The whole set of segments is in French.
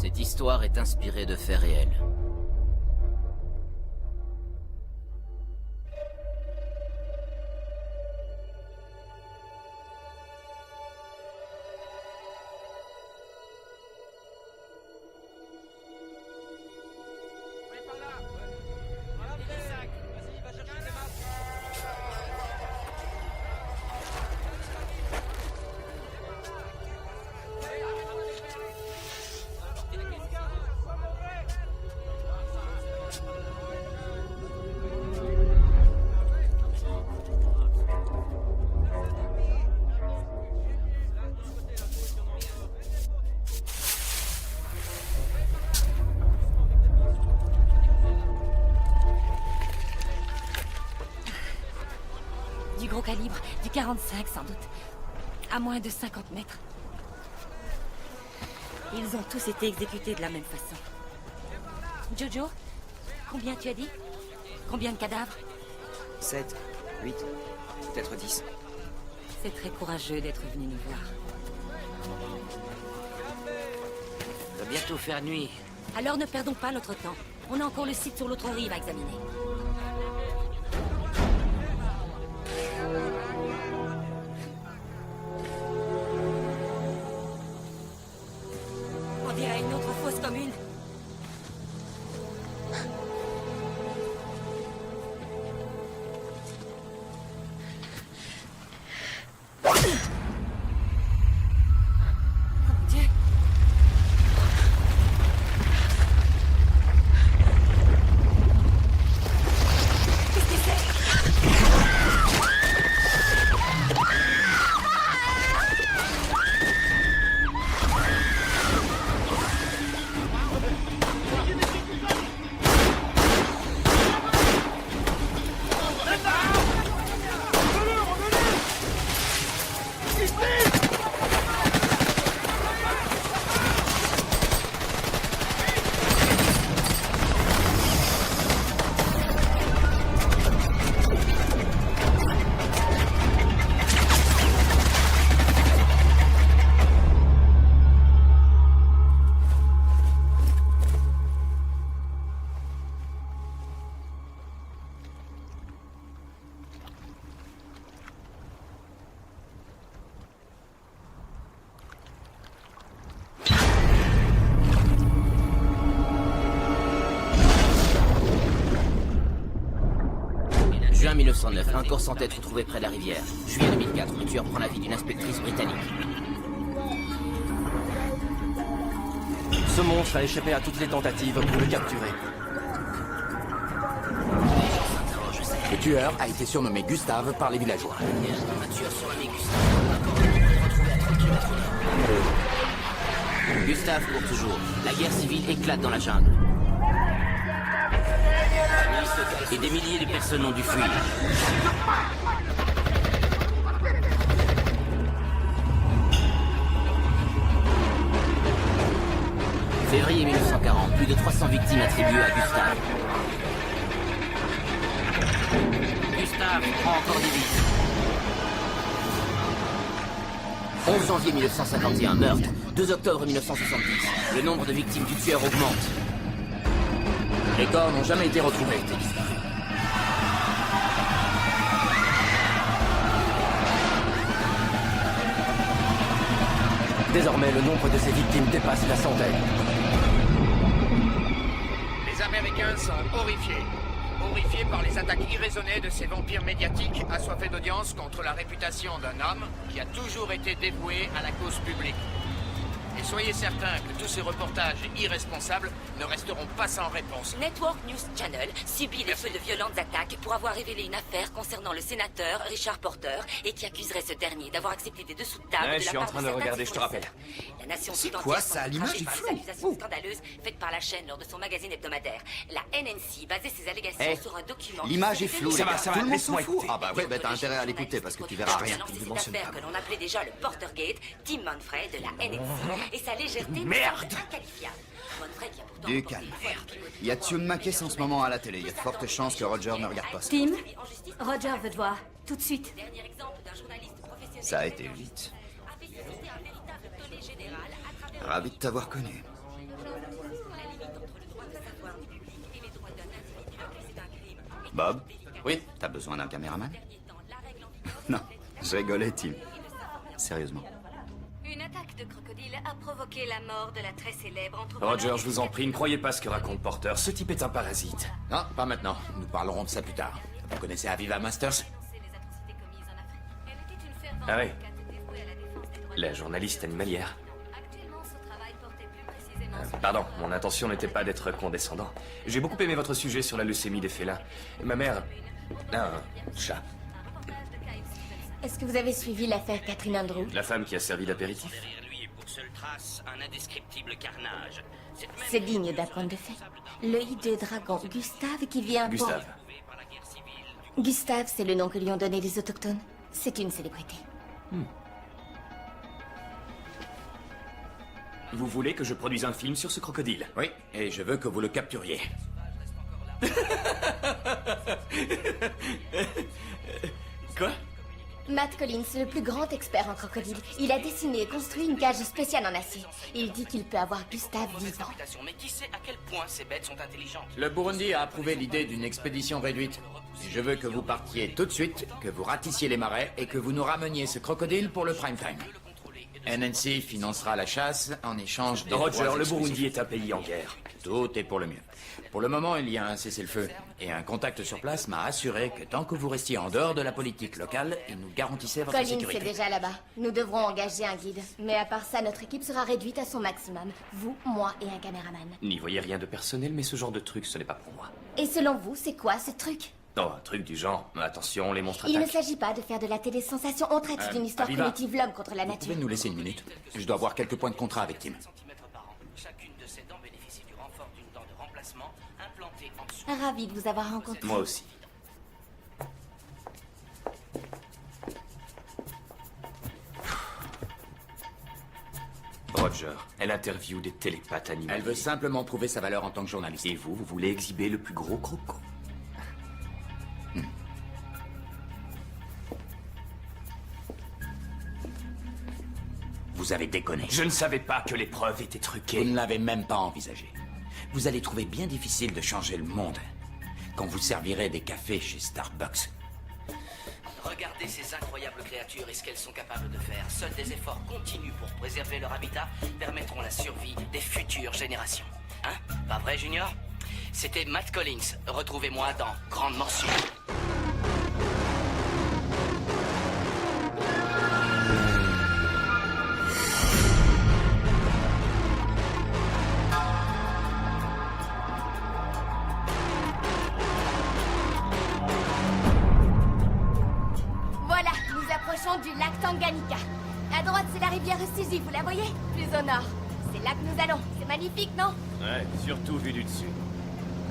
Cette histoire est inspirée de faits réels. Du gros calibre, du 45 sans doute. À moins de 50 mètres. Ils ont tous été exécutés de la même façon. Jojo, combien tu as dit? Combien de cadavres? 7, 8, peut-être 10. C'est très courageux d'être venu nous voir. Il va bientôt faire nuit. Alors ne perdons pas notre temps. On a encore le site sur l'autre rive à examiner. On dirait une autre fosse commune. Oh mon Dieu! Qu'est-ce que c'est? Juin 1909, un corps sans tête retrouvé près de la rivière. Juillet 2004, le tueur prend la vie d'une inspectrice britannique. Ce monstre a échappé à toutes les tentatives pour le capturer. Le tueur a été surnommé Gustave par les villageois. Un tueur surnommé Gustave. Retrouvé à 30 km. Gustave court toujours. La guerre civile éclate dans la jungle. Et des milliers de personnes ont dû fuir. Février 1940, plus de 300 victimes attribuées à Gustave. Gustave prend encore des vies. 11 janvier 1951, meurtre. 2 octobre 1970, le nombre de victimes du tueur augmente. Les corps n'ont jamais été retrouvés. Désormais, le nombre de ces victimes dépasse la centaine. Les Américains sont horrifiés. Horrifiés par les attaques irraisonnées de ces vampires médiatiques assoiffés d'audience contre la réputation d'un homme qui a toujours été dévoué à la cause publique. Et soyez certains que tous ces reportages irresponsables ne resteront pas sans réponse. Network News Channel subit des feux de violentes attaques pour avoir révélé une affaire concernant le sénateur Richard Porter et qui accuserait ce dernier d'avoir accepté des dessous de table. Ouais, de je la suis en part train de de certains regarder, je te rappelle. La nation C'est tout quoi entière ça? semble L'image outragée est par floue. les accusations scandaleuses faites par la chaîne lors de son magazine hebdomadaire. La NNC basait ses allégations Eh, sur un document. l'image est floue, les gars. ça va, Tout le monde s'en laisse-moi fout. écouter. Ah bah ouais, bah t'as intérêt à l'écouter parce que tu verras rien. C'est Il ne cette mentionne affaire pas. que l'on appelait déjà le Portergate, Tim Manfred de la NNC et sa légèreté Merde. inqualifiable. Manfred qui a pourtant Du remporté calme. une fois le prix Il y a Tune Mackes en ce moment à la télé. Il y a de fortes chances que Roger ne regarde pas ça. Tim, en justice. Roger veut te voir. Tout de suite. Dernier exemple d'un journaliste professionnel. Ça a été vite. A fait susciter un véritable tollé général à travers Ravi de t'avoir connu. Bob, Oui. t'as besoin d'un caméraman? Non, je rigolais, Tim. Sérieusement. Une attaque de crocodile a provoqué la mort de la très célèbre entrepreneur... Roger, je vous en prie, ne croyez pas ce que raconte Porter. Ce type est un parasite. Non, pas maintenant. Nous parlerons de ça plus tard. Vous connaissez Aviva Masters? Ah oui. La journaliste animalière. Pardon, mon intention n'était pas d'être condescendant. J'ai beaucoup aimé votre sujet sur la leucémie des félins. Et ma mère a un chat. Est-ce que vous avez suivi l'affaire Catherine Andrew? La femme qui a servi d'apéritif. C'est digne d'un conte de fées. Le hideux dragon Gustave qui vient Gustave. Gustave, c'est le nom que lui ont donné les autochtones. C'est une célébrité. Vous voulez que je produise un film sur ce crocodile? Oui, et je veux que vous le capturiez. Quoi? Matt Collins, le plus grand expert en crocodile. Il a dessiné et construit une cage spéciale en acier. Il dit qu'il peut avoir Gustave vivant. Mais qui sait à quel point ces bêtes sont intelligentes? Le Burundi a approuvé l'idée d'une expédition réduite. Je veux que vous partiez tout de suite, que vous ratissiez les marais et que vous nous rameniez ce crocodile pour le prime time. NNC financera la chasse en échange des Roger, droits le exclusifs. Burundi est un pays en guerre. Tout est pour le mieux. Pour le moment, il y a un cessez-le-feu. Et un contact sur place m'a assuré que tant que vous restiez en dehors de la politique locale, il nous garantissait votre Collins sécurité. est déjà là-bas. Nous devrons engager un guide. Mais à part ça, notre équipe sera réduite à son maximum. Vous, moi et un caméraman. N'y voyez rien de personnel, mais ce genre de truc, ce n'est pas pour moi. Et selon vous, c'est quoi ce truc? Oh, un truc du genre. Attention, les monstres Il ne attaquent. s'agit pas de faire de la télé-sensation. On traite d'une histoire Aviva. primitive, l'homme contre la Vous nature. pouvez nous laisser une minute? Je dois voir quelques points de contrat avec Tim. Chacune de ces dents bénéficie du renfort d'une dent de remplacement implantée en dessous. Ravi de vous avoir rencontré. Moi aussi. Roger, elle interviewe des télépathes animaliers. Elle veut simplement prouver sa valeur en tant que journaliste. Et vous voulez exhiber le plus gros croco. Vous avez déconné. Je ne savais pas que les preuves étaient Vous truquées. ne l'avez même pas envisagé. Vous allez trouver bien difficile de changer le monde quand vous servirez des cafés chez Starbucks. Regardez ces incroyables créatures et ce qu'elles sont capables de faire. Seuls des efforts continus pour préserver leur habitat permettront la survie des futures générations. Hein? Pas vrai, Junior? C'était Matt Collins. Retrouvez-moi dans Grande Morsure. Voilà, nous approchons du lac Tanganyika. À droite, c'est la rivière Rusizi, vous la voyez? Plus au nord. C'est là que nous allons. C'est magnifique, non? Ouais, surtout vu du dessus.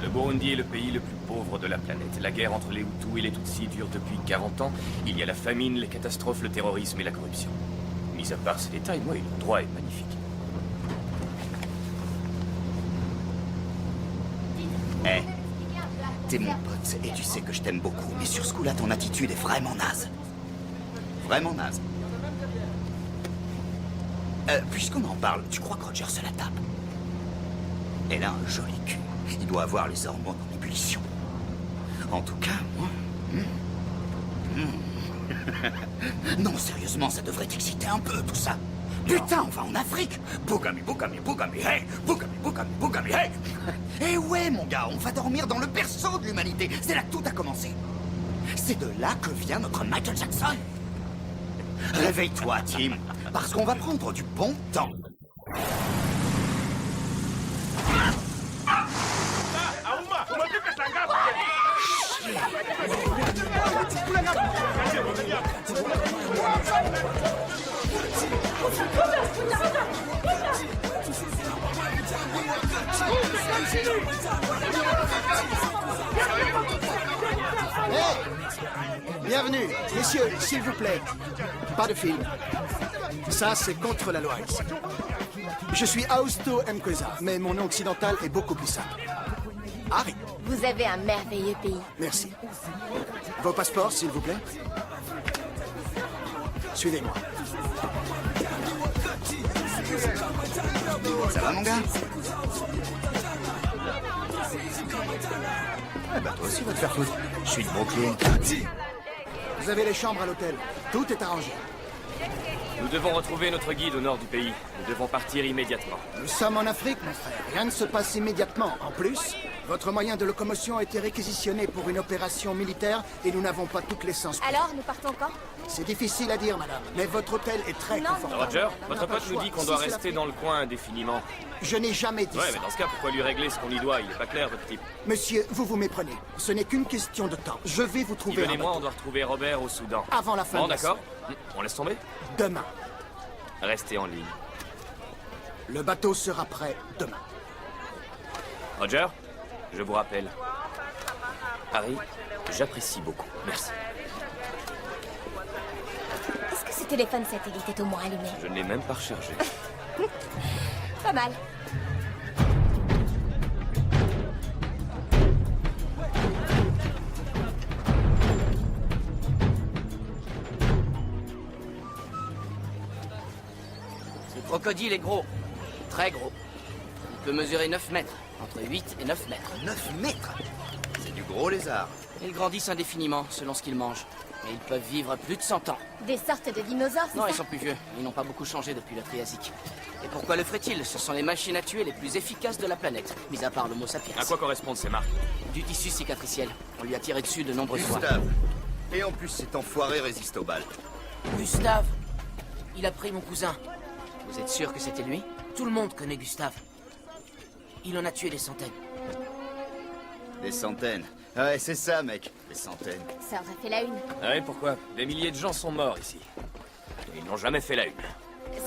Le Burundi est le pays le plus pauvre de la planète. La guerre entre les Hutus et les Tutsis dure depuis 40 ans. Il y a la famine, les catastrophes, le terrorisme et la corruption. Mis à part ces détails, moi, l'endroit est magnifique. Hé, t'es mon pote et tu sais que je t'aime beaucoup, mais sur ce coup-là, ton attitude est vraiment naze. Vraiment naze. Puisqu'on en parle, tu crois que Roger se la tape? Elle a un joli cul. Il doit avoir les hormones en ébullition. En tout cas, moi... Non, sérieusement, ça devrait t'exciter un peu, tout ça. Putain, on va en Afrique. Bougami, bougami, bougami, hey. Bougami, bougami, bougami, hey. Eh ouais, mon gars, on va dormir dans le berceau de l'humanité. C'est là que tout a commencé. C'est de là que vient notre Michael Jackson. Réveille-toi, Tim, parce qu'on va prendre du bon temps. Bienvenue, messieurs, s'il vous plaît. Pas de film. Ça, c'est contre la loi ici. Je suis Augusto Mkweza, mais mon nom occidental est beaucoup plus simple. Harry. Vous avez un merveilleux pays. Merci. Vos passeports, s'il vous plaît. Suivez-moi. Ça va, mon gars? Eh ben toi aussi, va te faire foutre. Je suis de Brooklyn. Vous avez les chambres à l'hôtel. Tout est arrangé. Nous devons retrouver notre guide au nord du pays. Nous devons partir immédiatement. Nous sommes en Afrique, mon frère. Rien ne se passe immédiatement. En plus, votre moyen de locomotion a été réquisitionné pour une opération militaire et nous n'avons pas toute l'essence. Alors, nous partons quand? C'est difficile à dire, madame, mais votre hôtel est très confortable. Roger, votre On n'a pas pote le nous choix. dit qu'on Si doit c'est rester l'Afrique. dans le coin indéfiniment. Je n'ai jamais dit Ouais, ça. mais dans ce cas, pourquoi lui régler ce qu'on lui doit? Il est pas clair, votre type. Monsieur, vous vous méprenez. Ce n'est qu'une question de temps. Je vais vous trouver Steven un et moi, on bateau. doit retrouver Robert au Soudan. Avant la fin Bon, de la d'accord. semaine. On laisse tomber? Demain. Restez en ligne. Le bateau sera prêt demain. Roger, je vous rappelle. Harry, j'apprécie beaucoup. Merci. Est-ce que ce téléphone satellite est au moins allumé? Je ne l'ai même pas rechargé. Pas mal. Ce crocodile est gros. Très gros. Il peut mesurer 9 mètres. Entre 8 et 9 mètres. 9 mètres. C'est du gros lézard. Ils grandissent indéfiniment selon ce qu'ils mangent. Mais ils peuvent vivre plus de 100 ans. Des sortes de dinosaures, c'est Non, ça? ils sont plus vieux. Ils n'ont pas beaucoup changé depuis le Triasique. Et pourquoi le ferait-il? Ce sont les machines à tuer les plus efficaces de la planète, mis à part l'Homo sapiens. À quoi correspondent ces marques? Du tissu cicatriciel. On lui a tiré dessus de nombreuses fois. Gustave. Et en plus, cet enfoiré résiste aux balles. Gustave. Il a pris mon cousin. Vous êtes sûr que c'était lui? Tout le monde connaît Gustave. Il en a tué des centaines. Des centaines. Ouais, c'est ça, mec. Des centaines. Ça aurait fait la une. Ah oui, pourquoi? Des milliers de gens sont morts ici. Et ils n'ont jamais fait la une.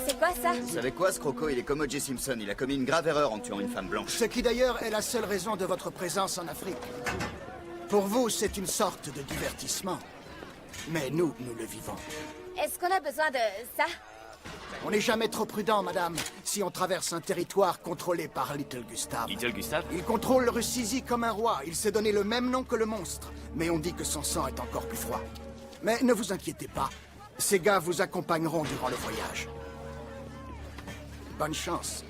C'est quoi ça? Vous savez quoi, ce croco, il est comme O.J. Simpson. Il a commis une grave erreur en tuant une femme blanche. Ce qui d'ailleurs est la seule raison de votre présence en Afrique. Pour vous, c'est une sorte de divertissement. Mais nous, nous le vivons. Est-ce qu'on a besoin de ça? On n'est jamais trop prudent, madame, si on traverse un territoire contrôlé par Little Gustave. Little Gustave? Il contrôle le Rusizi comme un roi. Il s'est donné le même nom que le monstre. Mais on dit que son sang est encore plus froid. Mais ne vous inquiétez pas. Ces gars vous accompagneront durant le voyage. Bonne chance.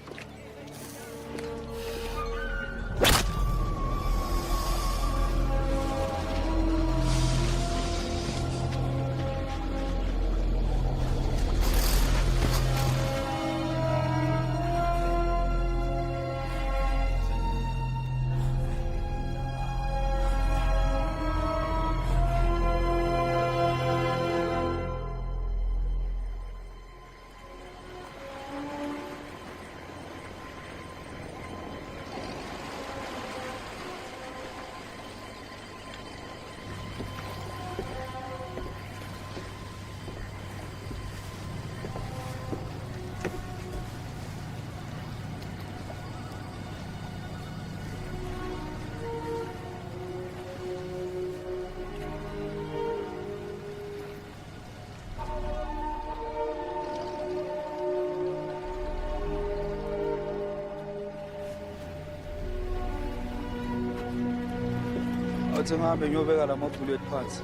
Othi ngihambe ngiyobeka la mabhullet phansi.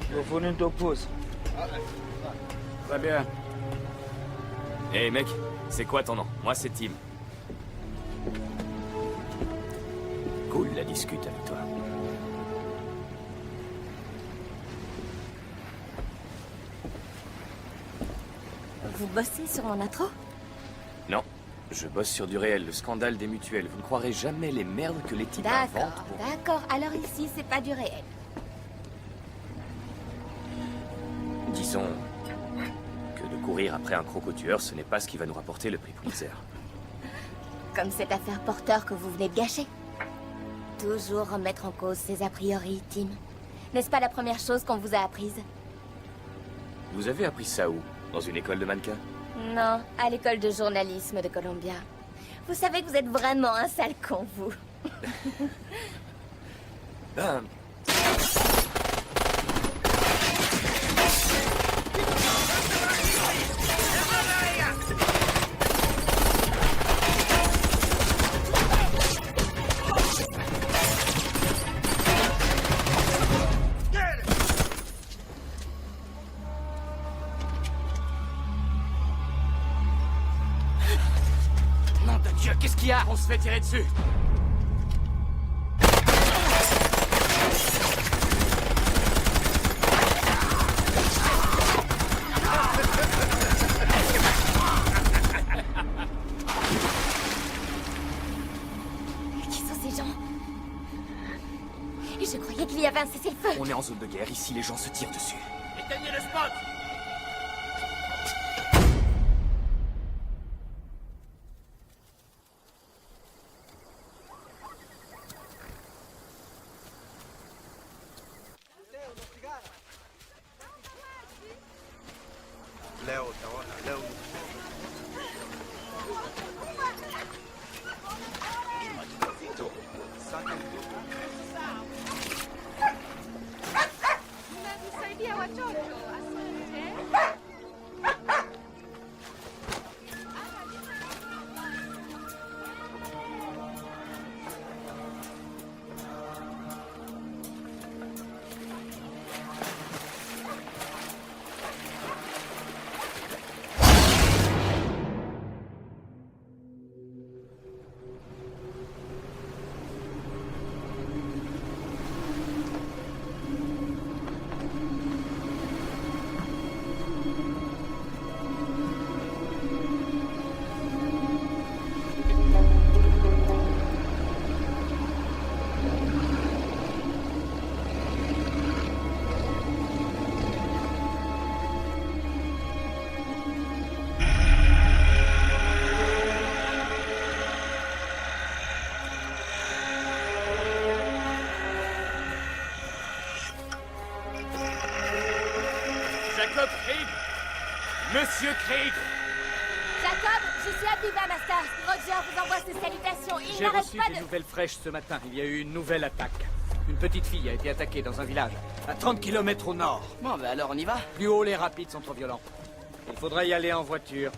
Ngiyofuna into ophuza. Très bien. Hey mec, c'est quoi ton nom? Moi c'est Tim. Cool la discute avec toi. Vous bossez sur mon intro? Non, je bosse sur du réel, le scandale des mutuelles. Vous ne croirez jamais les merdes que les types inventent D'accord, pour... d'accord. Alors ici, c'est pas du réel. Disons que de courir après un croco-tueur, ce n'est pas ce qui va nous rapporter le prix Pulitzer. Comme cette affaire Porter que vous venez de gâcher. Toujours remettre en cause ses a priori, Tim. N'est-ce pas la première chose qu'on vous a apprise? Vous avez appris ça où? Dans une école de mannequins? Non, à l'école de journalisme de Columbia. Vous savez que vous êtes vraiment un sale con, vous. Ben... Nom de Dieu, qu'est-ce qu'il y a? On se fait tirer dessus! On est en zone de guerre, ici les gens se tirent dessus. Éteignez le spot! Mnasaidia watoto, asante. Jacob Creed! Monsieur Creed! Jacob, je suis à Viva, Master. Roger vous envoie ses salutations. Il J'ai n'arrête reçu pas des de... nouvelles fraîches ce matin. Il y a eu une nouvelle attaque. Une petite fille a été attaquée dans un village, à 30 km au nord. Bon, ben alors on y va. Plus haut, les rapides sont trop violents. Il faudrait y aller en voiture.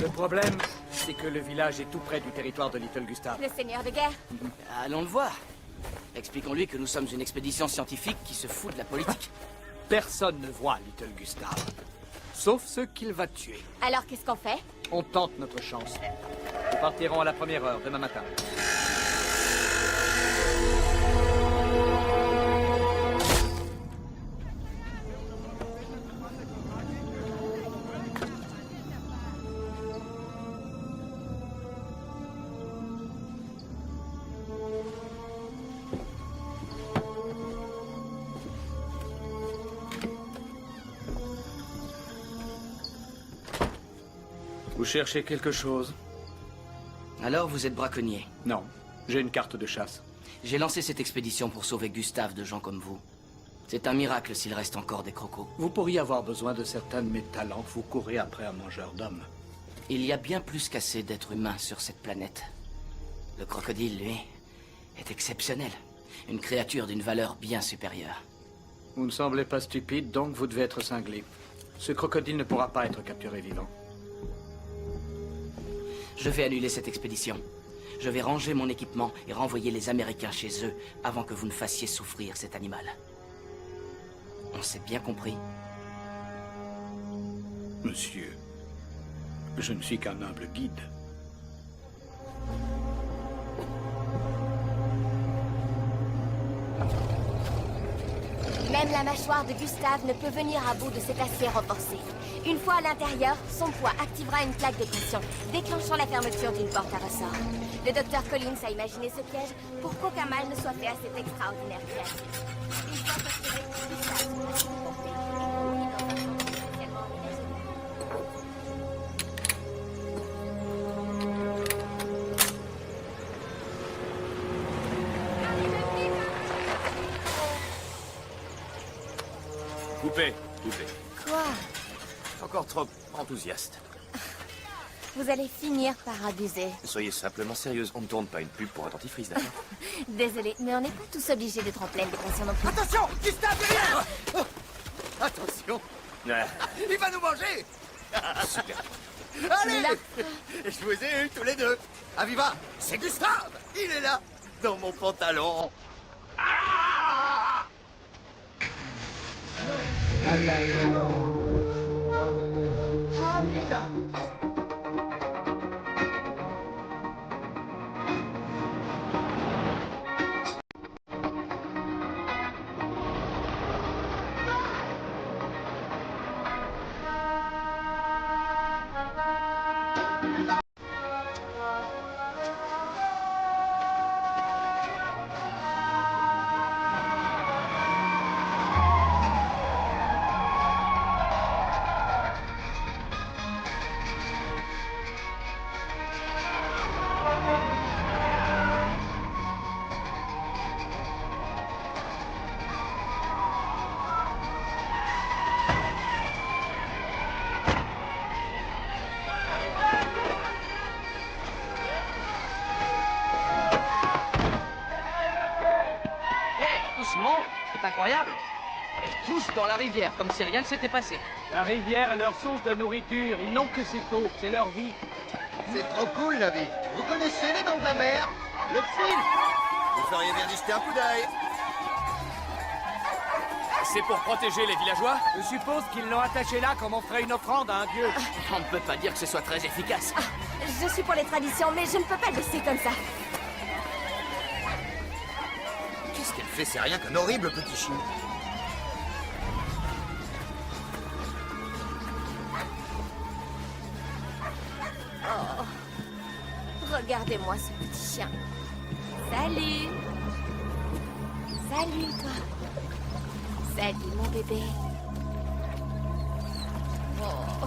Le problème, c'est que le village est tout près du territoire de Little Gustav. Le seigneur de guerre. Allons le voir. Expliquons-lui que nous sommes une expédition scientifique qui se fout de la politique. Personne ne voit Little Gustav. Sauf ceux qu'il va tuer. Alors qu'est-ce qu'on fait? On tente notre chance. Nous partirons à la première heure, demain matin. Vous cherchez quelque chose? Alors vous êtes braconnier? Non, j'ai une carte de chasse. J'ai lancé cette expédition pour sauver Gustave de gens comme vous. C'est un miracle s'il reste encore des crocos. Vous pourriez avoir besoin de certains de mes talents. Vous courez après un mangeur d'hommes. Il y a bien plus qu'assez d'êtres humains sur cette planète. Le crocodile, lui, est exceptionnel. Une créature d'une valeur bien supérieure. Vous ne semblez pas stupide, donc vous devez être cinglé. Ce crocodile ne pourra pas être capturé vivant. Je vais annuler cette expédition. Je vais ranger mon équipement et renvoyer les Américains chez eux avant que vous ne fassiez souffrir cet animal. On s'est bien compris. Monsieur, je ne suis qu'un humble guide. Même la mâchoire de Gustave ne peut venir à bout de cet acier renforcé. Une fois à l'intérieur, son poids activera une plaque de pression, déclenchant la fermeture d'une porte à ressort. Le docteur Collins a imaginé ce piège pour qu'aucun mal ne soit fait à cet extraordinaire créature. Une fois capturé, Gustave se laisse emporter et conduit dans un champ spécialement aménagé. Coupez, coupez. Quoi? Encore trop enthousiaste. Vous allez finir par abuser. Soyez simplement sérieuse, on ne tourne pas une pub pour un dentifrice, d'accord? Désolée, mais on n'est pas tous obligés d'être en pleine dépression non plus. Attention, Gustave derrière. Oh, attention, Ah, il va nous manger. super. Allez, Là. je vous ai eu tous les deux. Aviva, c'est Gustave. Il est là, dans mon pantalon. tous dans la rivière, comme si rien ne s'était passé. La rivière est leur source de nourriture. Ils n'ont que cette eau. C'est leur vie. C'est trop cool, la vie. Vous connaissez les dents de la mer? Le film. Vous feriez bien d'y jeter un coup d'œil. C'est pour protéger les villageois? Je suppose qu'ils l'ont attaché là comme on ferait une offrande à un dieu. On ne peut pas dire que ce soit très efficace. Je suis pour les traditions, mais je ne peux pas le laisser comme ça. Qu'est-ce qu'elle fait? C'est rien qu'un horrible petit chien. Oh. Regardez-moi ce petit chien. Salut. Salut, toi. Salut, mon bébé. Oh.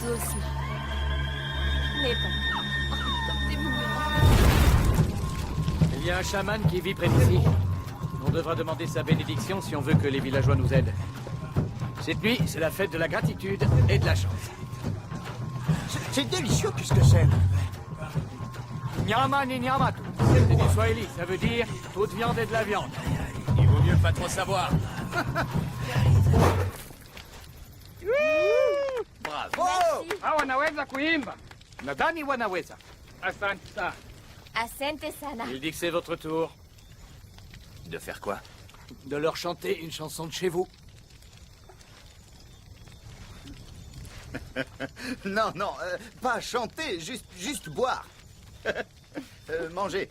Doucement. Mais bon. Il y a un chaman qui vit près d'ici. On devra demander sa bénédiction si on veut que les villageois nous aident. Cette nuit, c'est la fête de la gratitude et de la chance. C'est délicieux, qu'est-ce que c'est? Nyama ni nyamatu. C'est du swahili, ça veut dire toute viande et de la viande. Il vaut mieux pas trop savoir. Bravo! Ah, wanaweza kuimba. Nadhani wanaweza. Asante sana. Asante sana. Il dit que c'est votre tour. De faire quoi? De leur chanter une chanson de chez vous. Non, non, pas chanter, juste boire. Manger.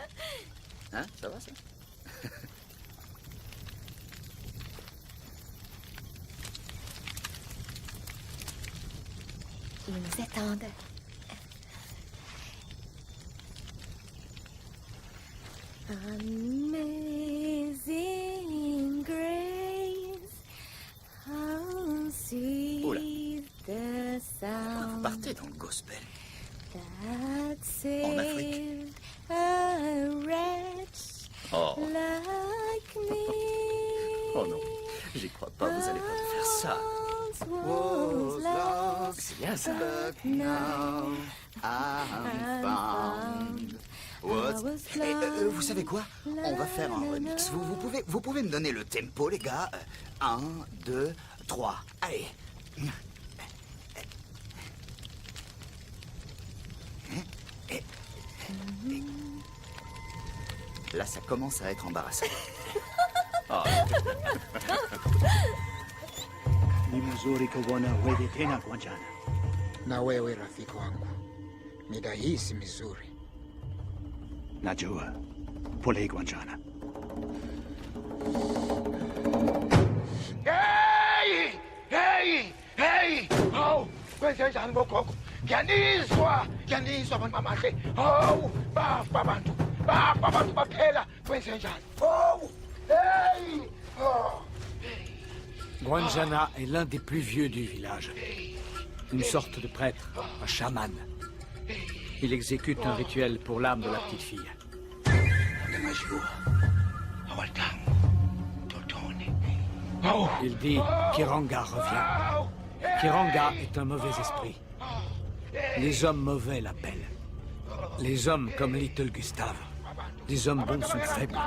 Hein, ça va ça? Ils nous attendent. Amazing grace, how sweet the sound. Vous partez dans le gospel. That En Afrique. saved a wretch like me. Oh non, j'y crois pas, vous allez pas me faire ça. Was lost, C'est bien ça. but now I'm found. Vous savez quoi? On va faire un remix. Vous pouvez me donner le tempo, les gars? 1, 2, 3. Allez. Là, ça commence à être embarrassant. Oh. Ni mzuri kuona wewe tena Gwanjana. Na wewe rafiki wangu, mida hii si mizuri. Najua. Pole Gwanjana. Hey! Hey! Hey! Oh! Kwenzenjani bogogo? Ngiyanizwa abantu bamahle. Oh! Bafa abantu baphela. Kwenzenjani? Oh! Hey! Oh! Gwanjana est l'un des plus vieux du village. Une sorte de prêtre, un chaman. Il exécute un rituel pour l'âme de la petite fille. Il dit Kiranga revient. Kiranga est un mauvais esprit. Les hommes mauvais l'appellent. Les hommes comme Little Gustave. Les hommes bons sont faibles.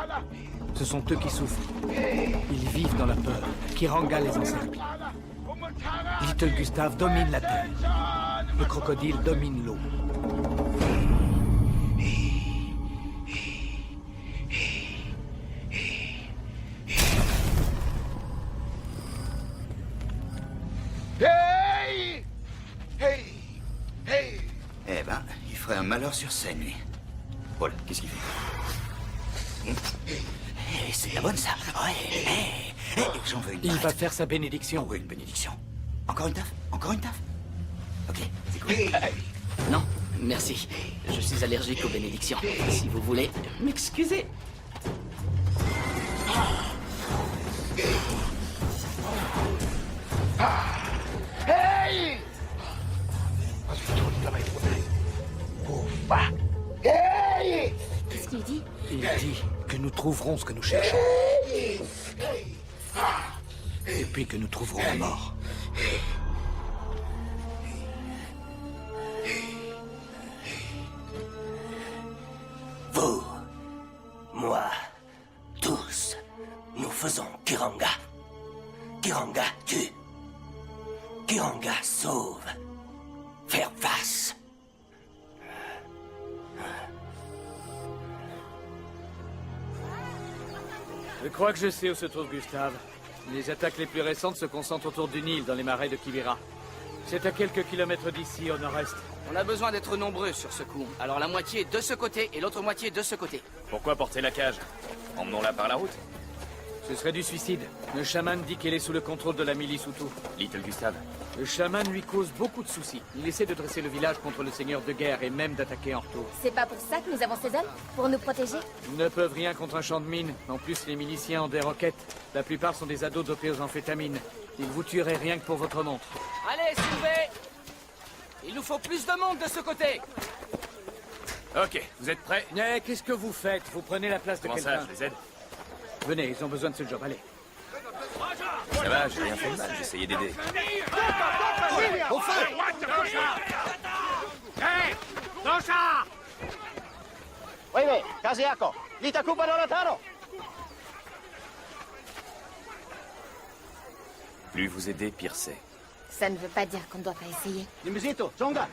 Ce sont eux qui souffrent. Ils vivent dans la peur. Kiranga les encercle. Little Gustave domine la terre. Le crocodile domine l'eau. Hey! Hey! Hey! Eh ben, il ferait un malheur sur scène, lui. Paul, qu'est-ce qu'il fait? C'est de la bonne, ça. Ouais. J'en veux une. Il va faire sa bénédiction. Oui, une bénédiction. Encore une taf? Encore une taf? Ok, c'est cool. Non, merci. Je suis allergique aux bénédictions. Si vous voulez m'excuser. Hey! Hey! Qu'est-ce qu'il dit? Il dit que nous trouverons ce que nous cherchons. Et puis que nous trouverons la mort. Vous, moi, tout. Kiranga tue. Kiranga sauve. Faire face. Je crois que je sais où se trouve Gustave. Les attaques les plus récentes se concentrent autour du Nil, dans les marais de Kibira. C'est à quelques kilomètres d'ici, au nord-est. On a besoin d'être nombreux sur ce coup. Alors la moitié de ce côté et l'autre moitié de ce côté. Pourquoi porter la cage? Emmenons-la par la route. Ce serait du suicide. Le chaman dit qu'elle est sous le contrôle de la milice Hutu. Little Gustave. Le chaman lui cause beaucoup de soucis. Il essaie de dresser le village contre le seigneur de guerre et même d'attaquer en retour. C'est pas pour ça que nous avons ces hommes? Pour nous protéger? Ils ne peuvent rien contre un champ de mine. En plus, les miliciens ont des roquettes. La plupart sont des ados dopés aux amphétamines. Ils vous tueraient rien que pour votre montre. Allez, suivez! Il nous faut plus de monde de ce côté. Ok, vous êtes prêts? Mais qu'est-ce que vous faites? Vous prenez la place de Comment quelqu'un? ça, je les aide? Venez, ils ont besoin de ce job, allez. Ça va, j'ai rien fait de mal, j'essayais d'aider. Au feu! Hé! Dosha! Oye, Kaziako, Litakuba no Latano! Plus vous aidez, pire c'est. Ça ne veut pas dire qu'on ne doit pas essayer. Nimizito, Zonga!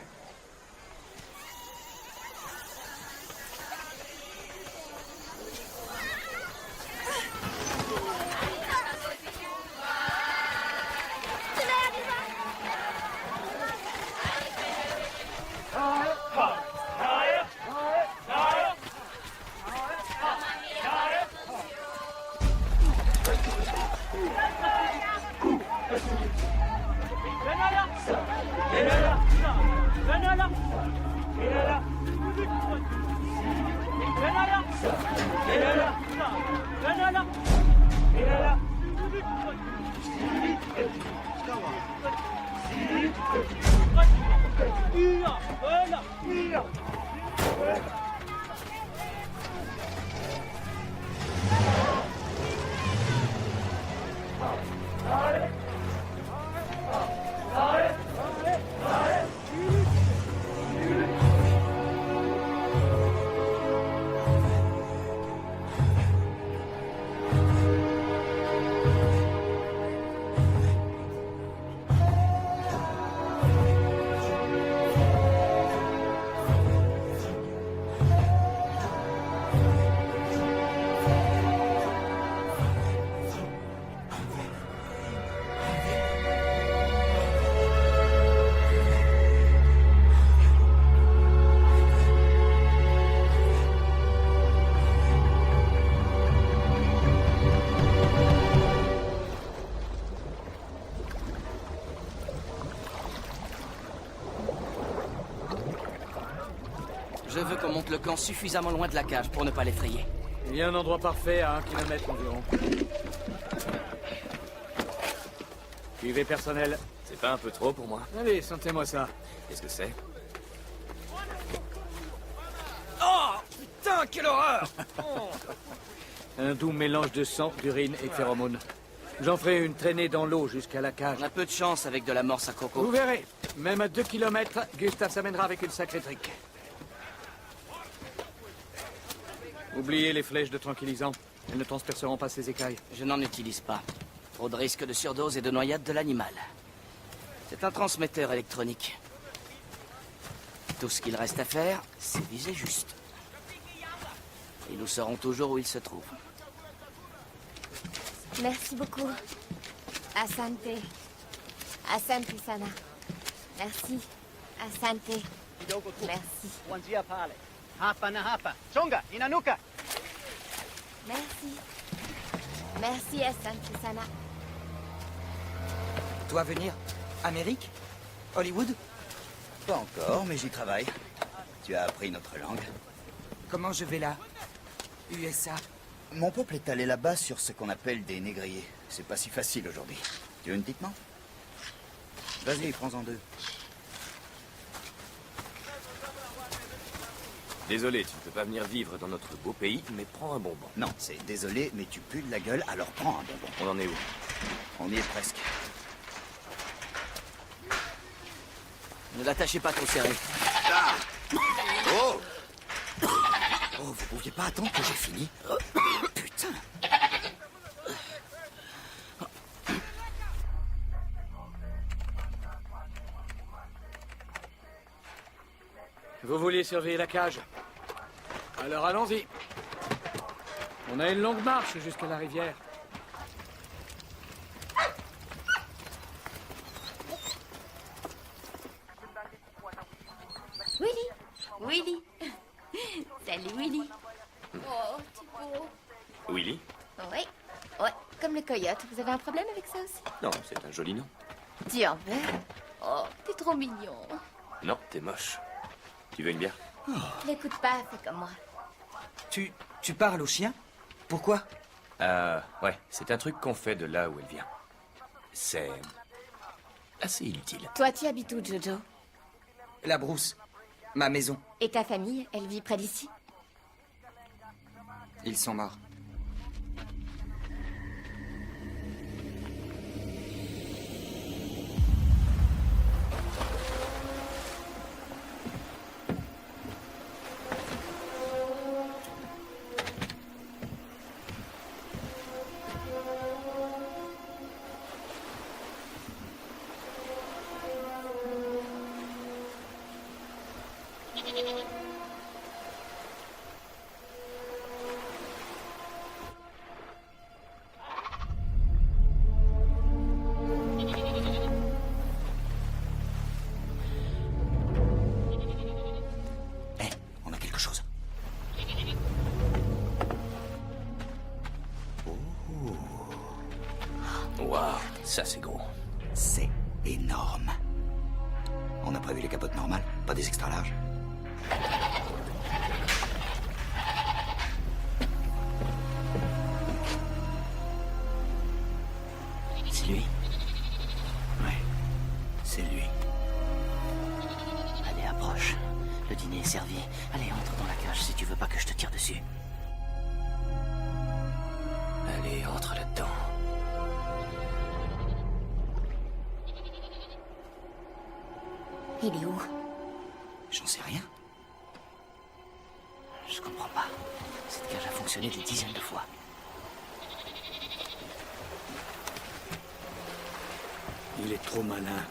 Je veux qu'on monte le camp suffisamment loin de la cage pour ne pas l'effrayer. Il y a un endroit parfait à 1 kilomètre environ. Suivez personnel. C'est pas un peu trop pour moi? Allez, sentez-moi ça. Qu'est-ce que c'est? Oh! Putain, quelle horreur! Un doux mélange de sang, d'urine et de phéromones. J'en ferai une traînée dans l'eau jusqu'à la cage. On a peu de chance avec de la morse à coco. Vous verrez. Même à 2 kilomètres, Gustave s'amènera avec une sacrée trique. Oubliez les flèches de tranquillisant. Elles ne transperceront pas ces écailles. Je n'en utilise pas. Trop de risques de surdose et de noyade de l'animal. C'est un transmetteur électronique. Tout ce qu'il reste à faire, c'est viser juste. Et nous saurons toujours où il se trouve. Merci beaucoup. Asante. Asante sana. Merci. Asante. Merci. Wanzia pale. Hapa na hapa. Songa, inanuka. Merci. Merci, Asante sana. Toi venir? Amérique? Hollywood? Pas encore, mais j'y travaille. Tu as appris notre langue. Comment je vais là? USA? Mon peuple est allé là-bas sur ce qu'on appelle des négriers. C'est pas si facile aujourd'hui. Tu veux une petite main? Vas-y, prends-en 2. Désolé, tu ne peux pas venir vivre dans notre beau pays, mais prends un bonbon. Non, c'est désolé, mais tu pues de la gueule, alors prends un bonbon. On en est où? On y est presque. Ne l'attachez pas trop serré. Ah! Oh! Oh, vous pouviez pas attendre que j'ai fini? Putain! Vous vouliez surveiller la cage? Alors allons-y. On a une longue marche jusqu'à la rivière. Willy. Salut, Willy. Oh, t'es beau. Willy? Ouais, comme le coyote. Vous avez un problème avec ça aussi? Non, c'est un joli nom. Tu en veux? Oh, t'es trop mignon. Non, t'es moche. Tu veux une bière? L'écoute pas, fais comme moi. Tu parles au chien? Pourquoi? Ouais, c'est un truc qu'on fait de là où elle vient. C'est assez inutile. Toi, tu habites où, Jojo? La brousse. Ma maison. Et ta famille, elle vit près d'ici? Ils sont morts. Ça, c'est gros. C'est énorme. On a prévu les capotes normales, pas des extra larges. C'est lui. Ouais, c'est lui. Allez, approche. Le dîner est servi. Allez, entre dans la cage si tu veux pas que je te tire dessus. Allez, entre là-dedans. Il est où? J'en sais rien. Je comprends pas. Cette cage a fonctionné des dizaines de fois. Il est trop malin.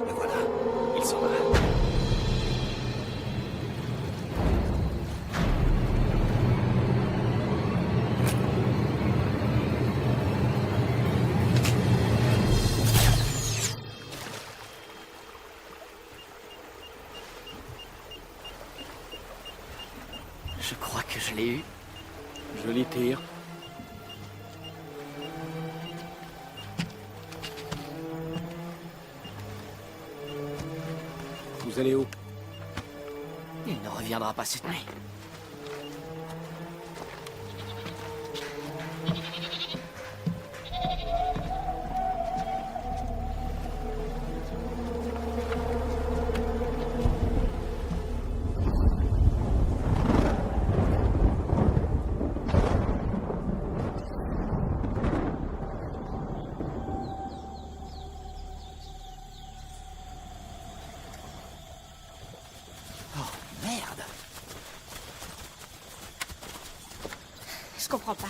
Le voilà. Il s'en va. Je crois que je l'ai eu. Joli tir. Vous allez où? Il ne reviendra pas cette nuit. Merde. Je comprends pas.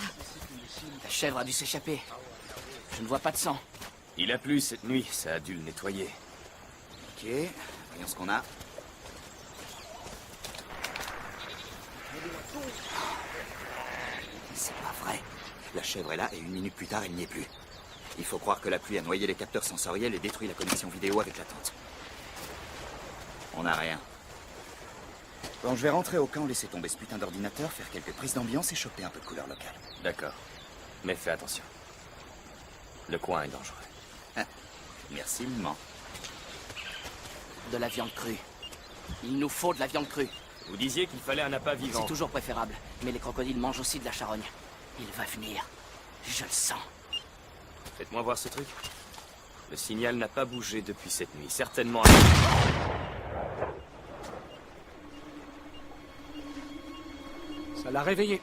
La chèvre a dû s'échapper. Je ne vois pas de sang. Il a plu cette nuit, ça a dû le nettoyer. Ok, voyons ce qu'on a. C'est pas vrai. La chèvre est là et 1 minute plus tard, elle n'y est plus. Il faut croire que la pluie a noyé les capteurs sensoriels et détruit la connexion vidéo avec la tente. On n'a rien. Bon, je vais rentrer au camp, laisser tomber ce putain d'ordinateur, faire quelques prises d'ambiance et choper un peu de couleur locale. D'accord. Mais fais attention. Le coin est dangereux. Merci, maman. De la viande crue. Il nous faut de la viande crue. Vous disiez qu'il fallait un appât vivant. C'est toujours préférable. Mais les crocodiles mangent aussi de la charogne. Il va venir. Je le sens. Faites-moi voir ce truc. Le signal n'a pas bougé depuis cette nuit. Certainement... Ça l'a réveillé.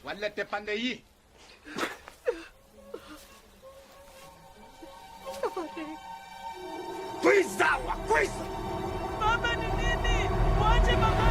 Walete Pandeyi. Kwiza wa kwiza. Baba ni nini? Mwache mama.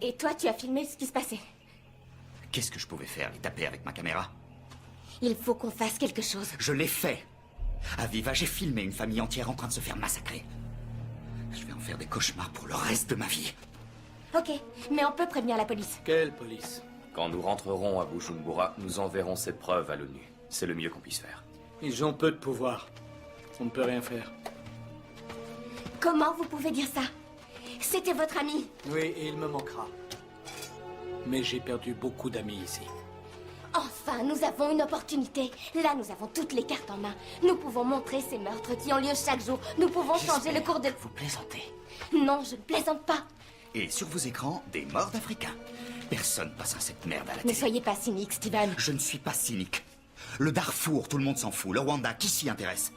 Et toi, tu as filmé ce qui se passait. Qu'est-ce que je pouvais faire? Les taper avec ma caméra? Il faut qu'on fasse quelque chose. Je l'ai fait. À Viva, j'ai filmé une famille entière en train de se faire massacrer. Je vais en faire des cauchemars pour le reste de ma vie. Ok, mais on peut prévenir la police. Quelle police? Quand nous rentrerons à Bujumbura, nous enverrons ces preuves à l'ONU. C'est le mieux qu'on puisse faire. Ils ont peu de pouvoir. On ne peut rien faire. Comment vous pouvez dire ça? C'était votre ami. Oui, et il me manquera. Mais j'ai perdu beaucoup d'amis ici. Enfin, nous avons une opportunité. Là, nous avons toutes les cartes en main. Nous pouvons montrer ces meurtres qui ont lieu chaque jour. Nous pouvons changer le cours de... Vous plaisantez. Non, je ne plaisante pas. Et sur vos écrans, des morts d'Africains. Personne passe à cette merde à la Ne télé. soyez pas cynique, Steven. Je ne suis pas cynique. Le Darfour, tout le monde s'en fout. Le Rwanda, qui s'y intéresse?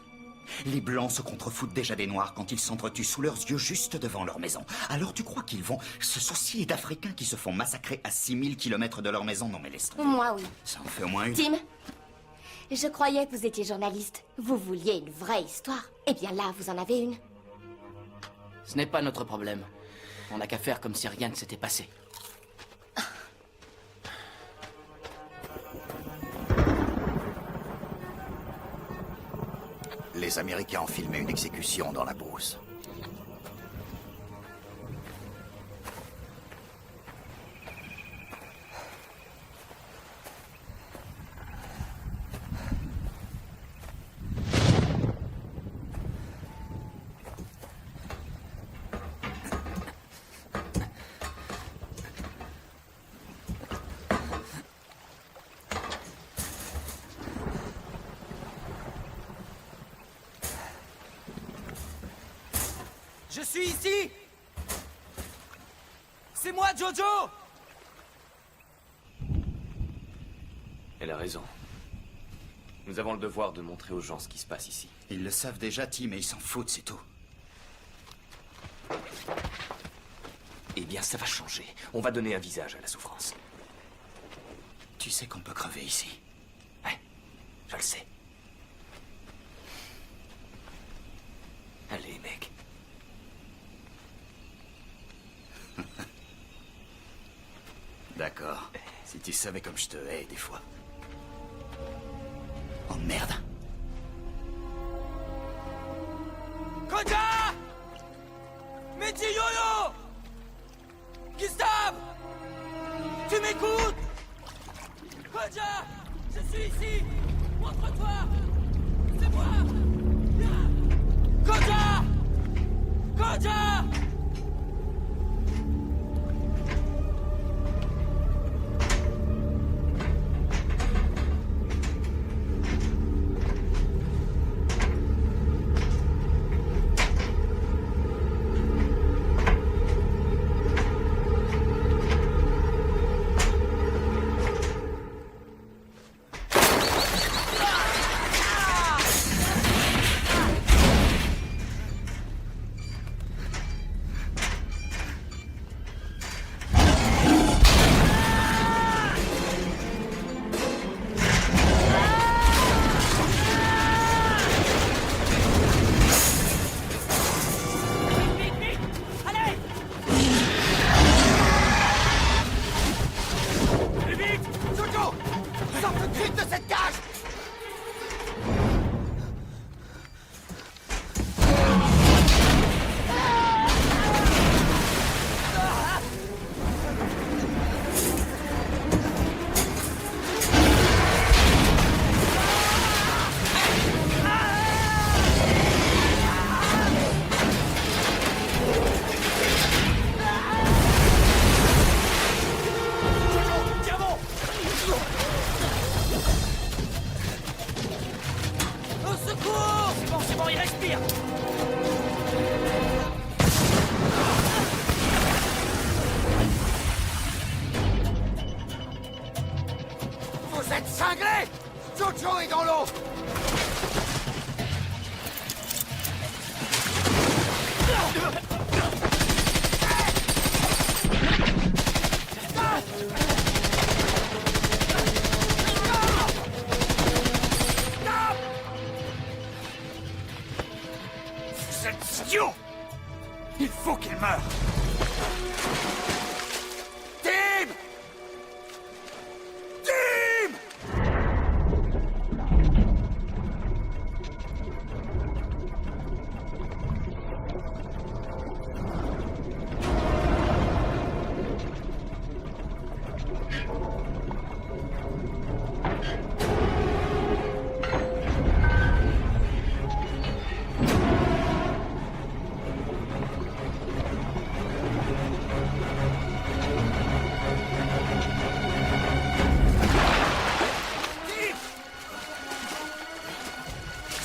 Les Blancs se contrefoutent déjà des Noirs quand ils s'entretuent sous leurs yeux juste devant leur maison. Alors tu crois qu'ils vont se soucier d'Africains qui se font massacrer à 6000 km de leur maison? Non mais laisse tomber. Moi, oui. Ça en fait au moins une. Tim, je croyais que vous étiez journaliste. Vous vouliez une vraie histoire. Eh bien là, vous en avez une. Ce n'est pas notre problème. On n'a qu'à faire comme si rien ne s'était passé. Les Américains ont filmé une exécution dans la brousse. Je suis ici! C'est moi, Jojo! Elle a raison. Nous avons le devoir de montrer aux gens ce qui se passe ici. Ils le savent déjà, Tim, et ils s'en foutent, c'est tout. Eh bien, ça va changer. On va donner un visage à la souffrance. Tu sais qu'on peut crever ici. Ouais, je le sais. Allez, mec. D'accord. Si tu savais comme je te hais des fois. Oh merde. Koja! Mehdi Yoyo! Gustave! Tu m'écoutes? Koja! Je suis ici! Montre-toi! C'est moi! Viens! Koja! Koja! respire. Vous êtes cinglés! Jojo est dans l'eau! Vous êtes idiots! Il faut qu'il meure! Tim! Tim!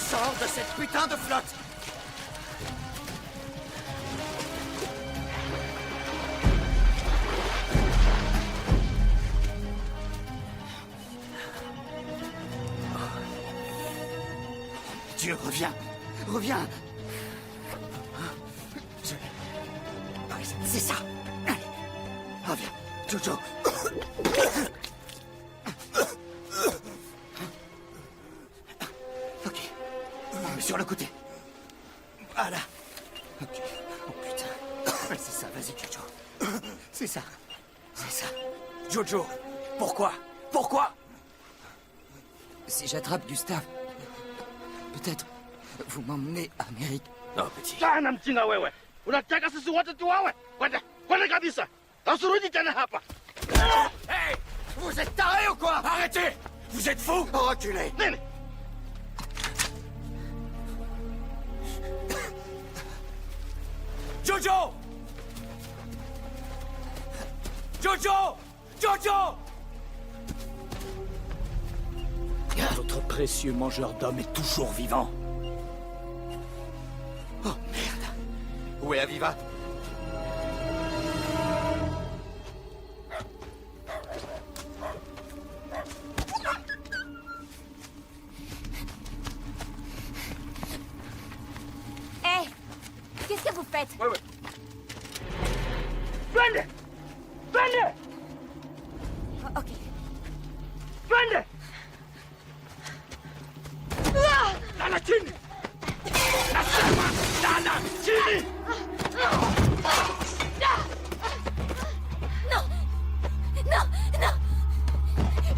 Sors de cette putain de flotte! Dieu, reviens! Reviens! C'est ça! Reviens, Jojo! Ok. Sur le côté. Voilà. Ok. Oh putain. C'est ça, vas-y, Jojo. C'est ça. C'est ça. Jojo, pourquoi? Pourquoi? Si j'attrape Gustave, peut-être vous m'emmenez à Amérique. Non, petit. Sana mjinga wewe. Unataka sisi wote tuwawe? Kwenda kabisa. Usurudi tena hapa. Hey! Vous êtes tarés ou quoi? Arrêtez! Vous êtes fous? Reculez! Nini? Jojo! Jojo! Jojo! Votre précieux mangeur d'hommes est toujours vivant. Oh merde! Où est Aviva? Hé! Qu'est-ce que vous faites? Ouais. Twende! Twende! Oh, ok. Twende! Lala chini! Nasema lala chini! Non! Non! Non!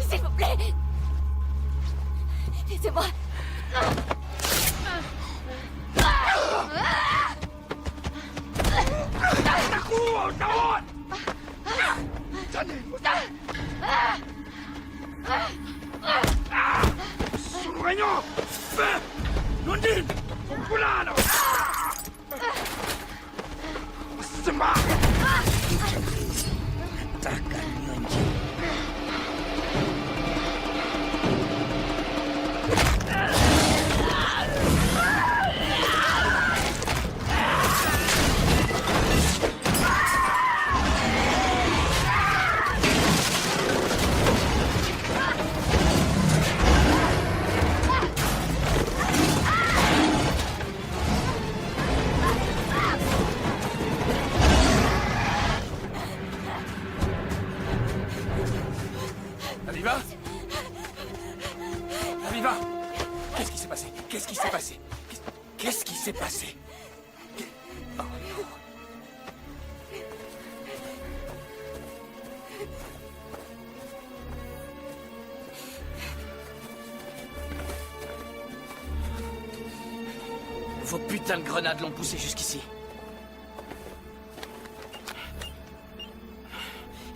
S'il vous plaît! Laissez-moi! Utakuwa utaona! Suruenyo! Fais! Londine! Kulano! Simba! Taka nyonji. Aviva? Aviva? Qu'est-ce qui s'est passé? Qu'est-ce qui s'est passé? Qu'est-ce qui s'est passé? Oh non. Vos putains de grenades l'ont poussé jusqu'ici.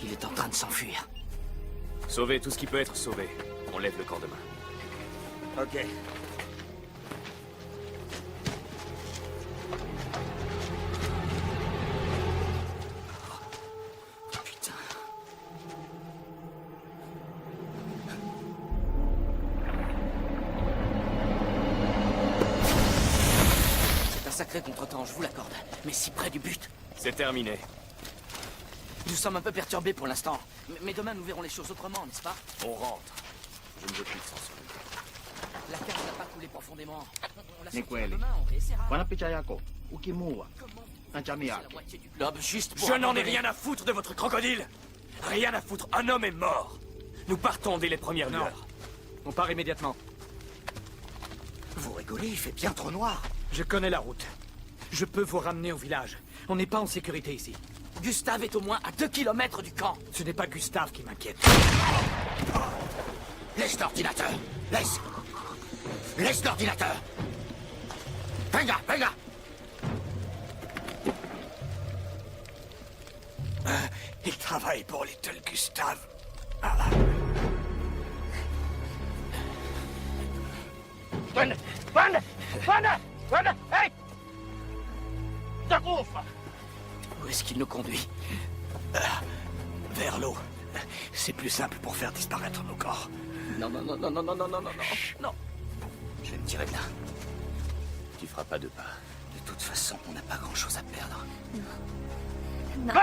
Il est en train de s'enfuir. Sauvez tout ce qui peut être sauvé. On lève le camp demain. Ok. Putain. sacré contretemps, je vous l'accorde. Mais si près du but. C'est terminé. Nous sommes un peu perturbés pour l'instant. Mais demain, nous verrons les choses autrement, n'est-ce pas? On rentre. Je ne veux plus de censure. La carte n'a pas coulé profondément. On la Ni sortira kweli. demain, on réessayera. Wana picha yako ukimua na jamii yake. Globe, juste pour... Je n'en ai rien à foutre de votre crocodile. Rien à foutre. Un homme est mort. Nous partons dès les premières lueurs. On part immédiatement. Vous rigolez, il fait bien trop noir. Je connais la route. Je peux vous ramener au village. On n'est pas en sécurité ici. Gustave est au moins à 2 kilomètres du camp. Ce n'est pas Gustave qui m'inquiète. Laisse l'ordinateur. Laisse. Laisse l'ordinateur. Venga, venga. Il travaille pour Little Gustave. Hey! Takufa! Où est-ce qu'il nous conduit? Vers l'eau. C'est plus simple pour faire disparaître nos corps. Non, non, non, non, non, non, non, non, non, non. Je vais me tirer de là. Tu feras pas de pas. De toute façon, on n'a pas grand-chose à perdre. Non.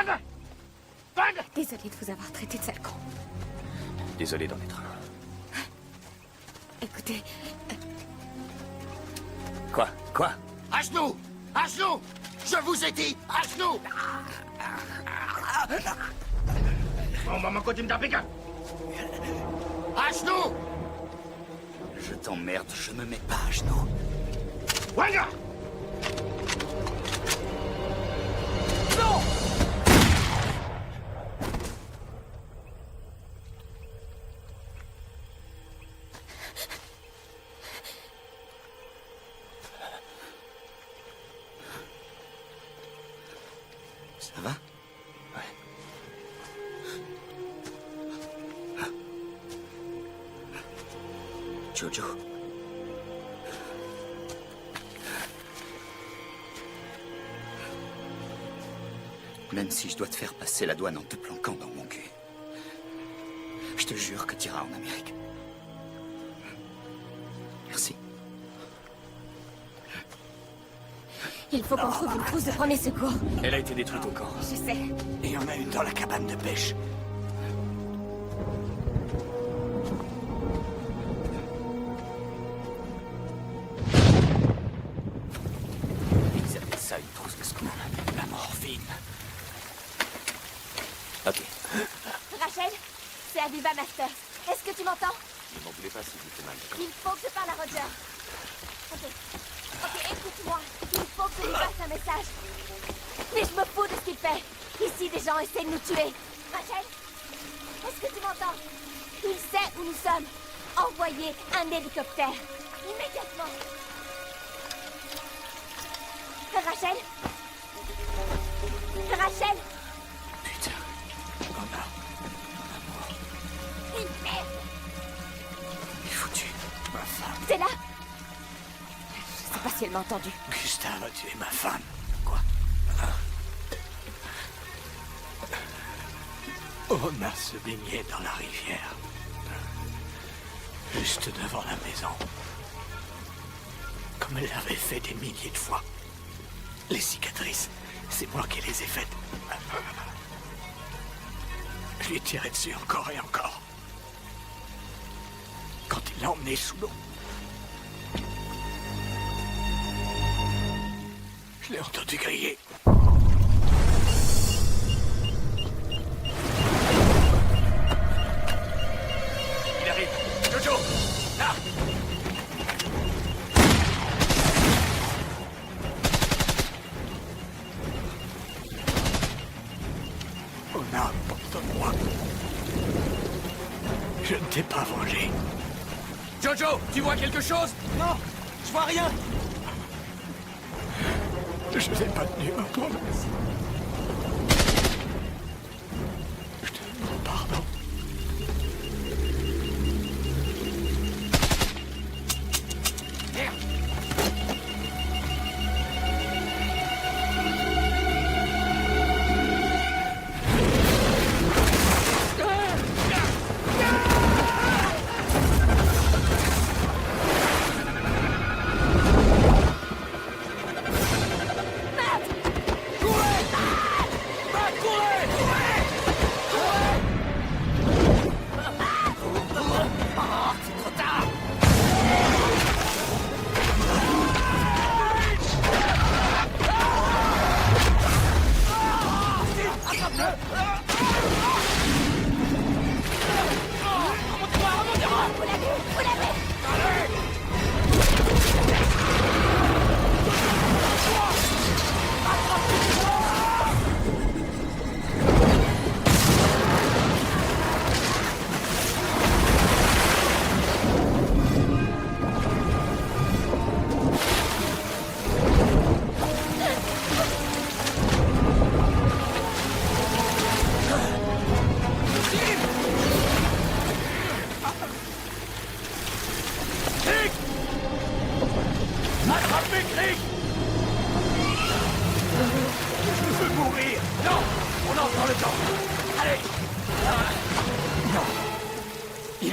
Désolée de vous avoir traité de sale con. Désolé d'en être un. Écoutez, Quoi? Quoi? À genoux! À genoux! Je vous ai dit, à genoux! À genoux! Je t'emmerde, je me mets pas à genoux. Wanga! Non! Ça va? Jojo. Même si je dois te faire passer la douane en te planquant dans mon cul, je te jure que tu iras en Amérique. Merci. il faut qu'on trouve une trousse de premier secours. Elle a été détruite au camp. Je sais. Et il y en a une dans la cabane de pêche. Ils appellent ça une trousse de secours. La morphine. Ok. Rachel, c'est Aviva Master. Est-ce que tu m'entends? Ne m'en voulez pas si vous faites mal. Il faut que je parle à Roger. Ok, écoute-moi. Il faut que tu lui passes un message. Mais je me fous de ce qu'il fait. Ici, des gens essaient de nous tuer. Rachel, est-ce que tu m'entends? Il sait où nous sommes. Envoyez un hélicoptère. Immédiatement. Rachel? Rachel? Putain. Oh non. Il fait. Il est foutu. Ma femme. C'est là? Je sais pas si elle m'a entendu. Gustave a tué ma femme. Quoi? On a se baigné dans la rivière. Juste devant la maison. Comme elle l'avait fait des milliers de fois. Les cicatrices, c'est moi qui les ai faites. Je lui ai tiré dessus encore et encore. Quand il l'a emmené sous l'eau. Je l'ai entendu crier. Il arrive. Jojo! Là! On a pardonne-moi. Je ne t'ai pas vengé. Jojo, tu vois quelque chose? Non, je vois rien. Je n'ai pas tenu ma promesse. Je te demande pardon.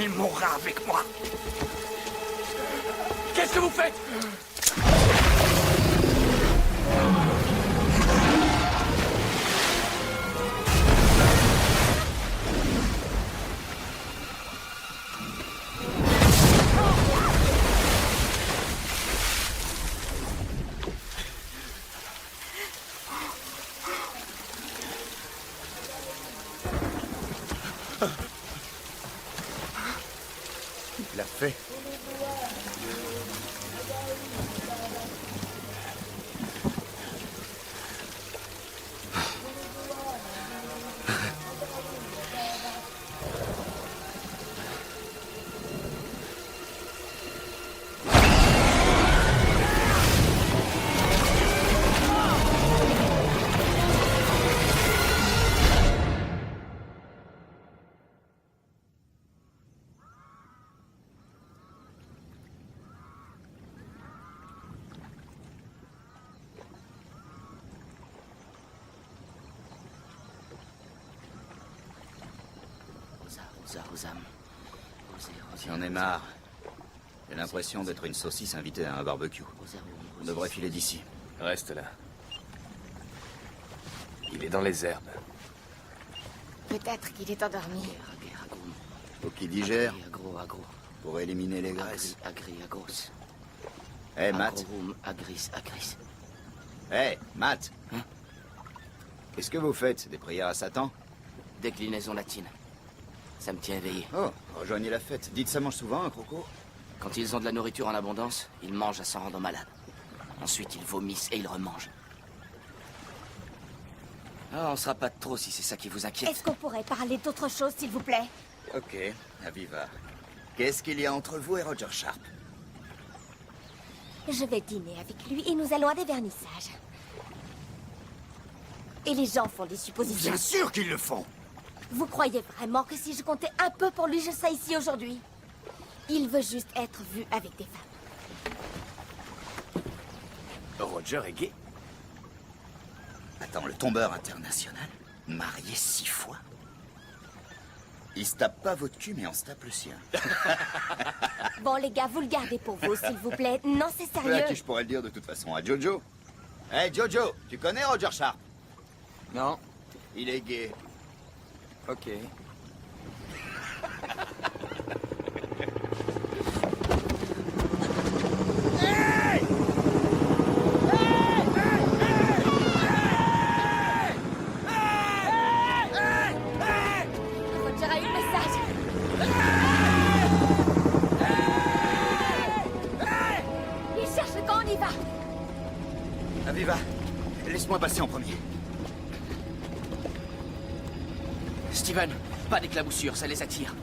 Il mourra avec moi. Qu'est-ce que vous faites? Il l'a fait. J'en ai marre. J'ai l'impression d'être une saucisse invitée à un barbecue. On devrait filer d'ici. Reste là. Il est dans les herbes. Peut-être qu'il est endormi. Faut qu'il digère. Pour éliminer les graisses. Hé, Matt. Hé, Matt. Qu'est-ce que vous faites? Des prières à Satan? Déclinaison latine. Ça me tient éveillé. Oh, rejoignez la fête. Dites, ça mange souvent, un croco? Quand ils ont de la nourriture en abondance, ils mangent à s'en rendre malade. Ensuite, ils vomissent et ils remangent. Ah, on se sera pas de trop si c'est ça qui vous inquiète. Est-ce qu'on pourrait parler d'autre chose, s'il vous plaît? Ok, Aviva. Qu'est-ce qu'il y a entre vous et Roger Sharp? Je vais dîner avec lui et nous allons à des vernissages. Et les gens font des suppositions. Bien sûr qu'ils le font! Vous croyez vraiment que si je comptais un peu pour lui, je serais ici aujourd'hui? Il veut juste être vu avec des femmes. Roger est gay? Attends, le tombeur international? Marié 6 fois? Il se tape pas votre cul, mais on se tape le sien. Bon, les gars, vous le gardez pour vous, s'il vous plaît. Non, c'est sérieux. À qui je pourrais le dire de toute façon? À Jojo? Hé, Jojo, tu connais Roger Sharp? Non. Il est gay. Ok. Roger a eu le message. Il cherche le camp, on y va. Aviva, laisse-moi passer en premier. Steven, pas d'éclaboussure, ça les attire.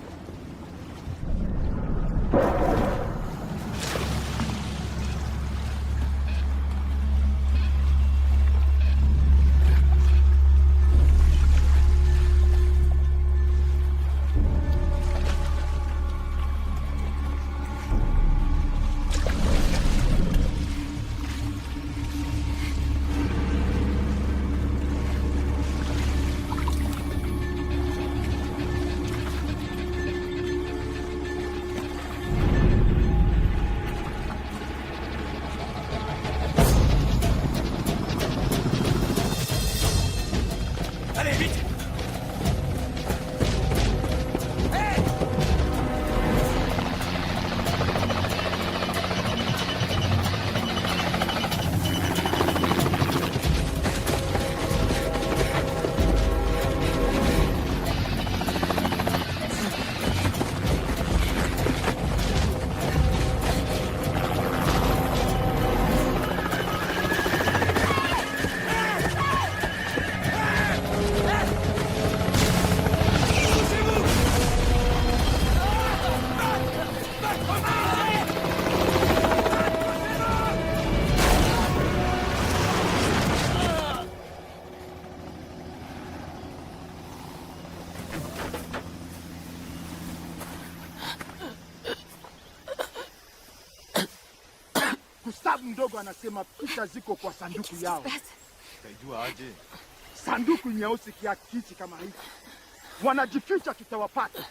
Allez, vite! Gustav mdogo anasema picha ziko kwa sanduku yao. Kaijua aje? Sanduku nyeusi kia kiti kama hiki. Wanajificha, tutawapata.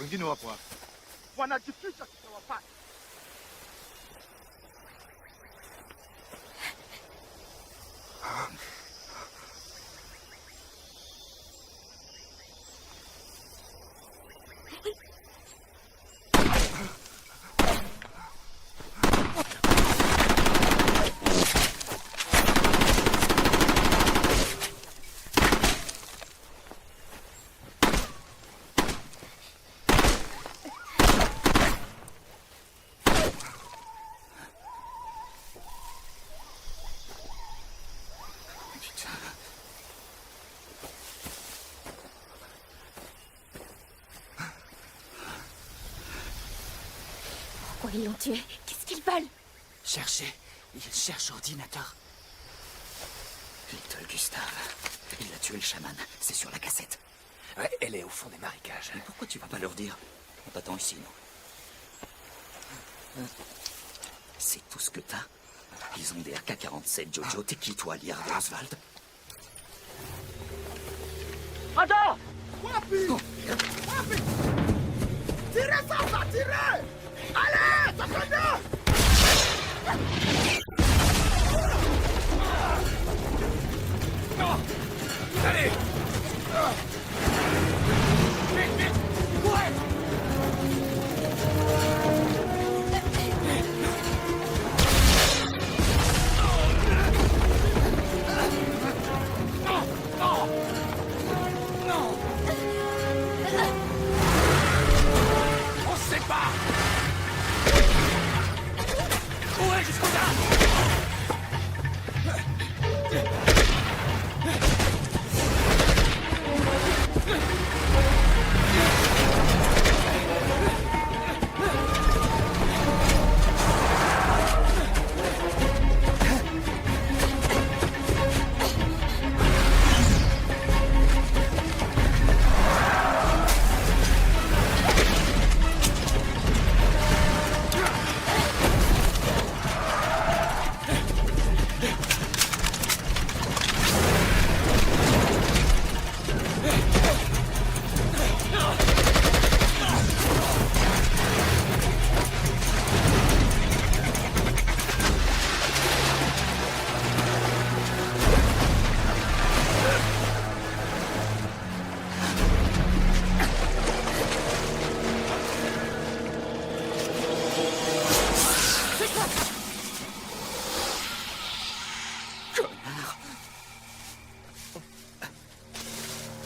wengine wapo hapa wanajificha tutawapata. Pourquoi ils l'ont tué? Qu'est-ce qu'ils veulent? Cherchez. Il cherche ordinateur. Little Gustave. Il a tué le chaman. C'est sur la cassette. Ouais, elle est au fond des marécages. Mais pourquoi tu vas pas leur dire? On t'attend ici, non? C'est tout ce que t'as? Ils ont des AK-47, Jojo. T'es qui, toi, Liard et Oswald? Attends! Wapi! Wapi! Tirez ça, ça, tirez! Allez, ça fait bien! Allez! Vite, vite! Ouais! On se sépare! Ouais, jusqu'au là!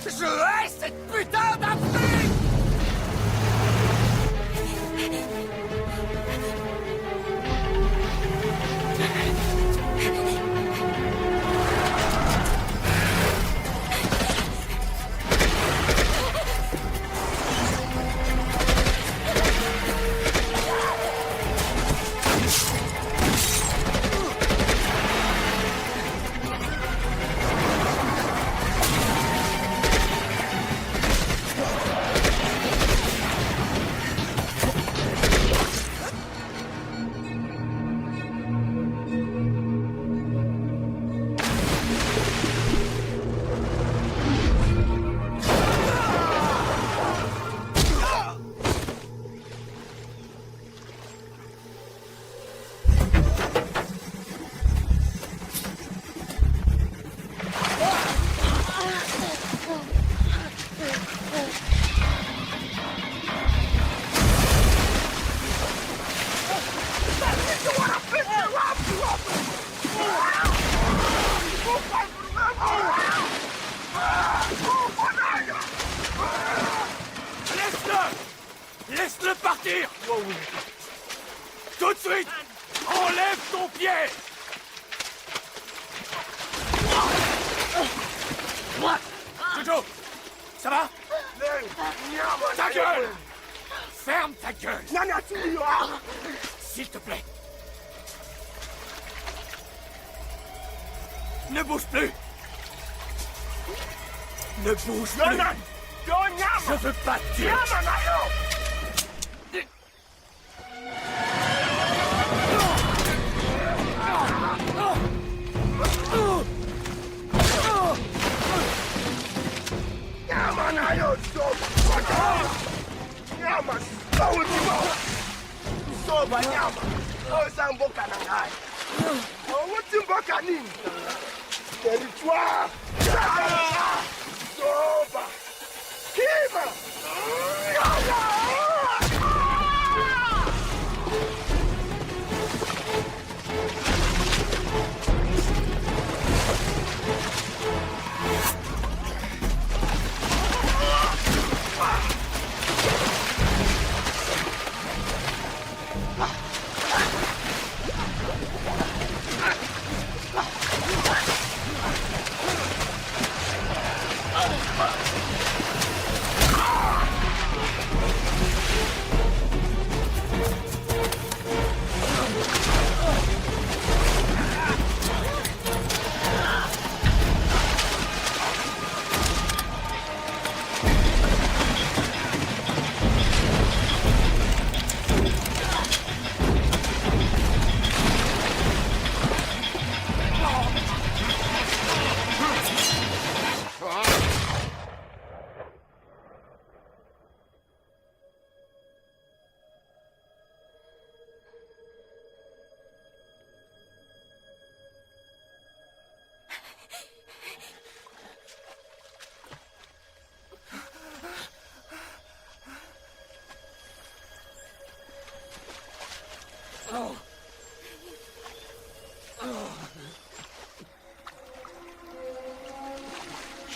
Je hais cette putain d'Afrique! Laisse-le! Laisse-le partir! Tout de suite! Enlève ton pied! Jojo! Ça va? Ta gueule! Ferme ta gueule! S'il te plaît! Ne bouge plus! Ne bouge plus! Je veux pas te tuer! nyama oza mboka na ngai owuti mboka nini territoire zoba kima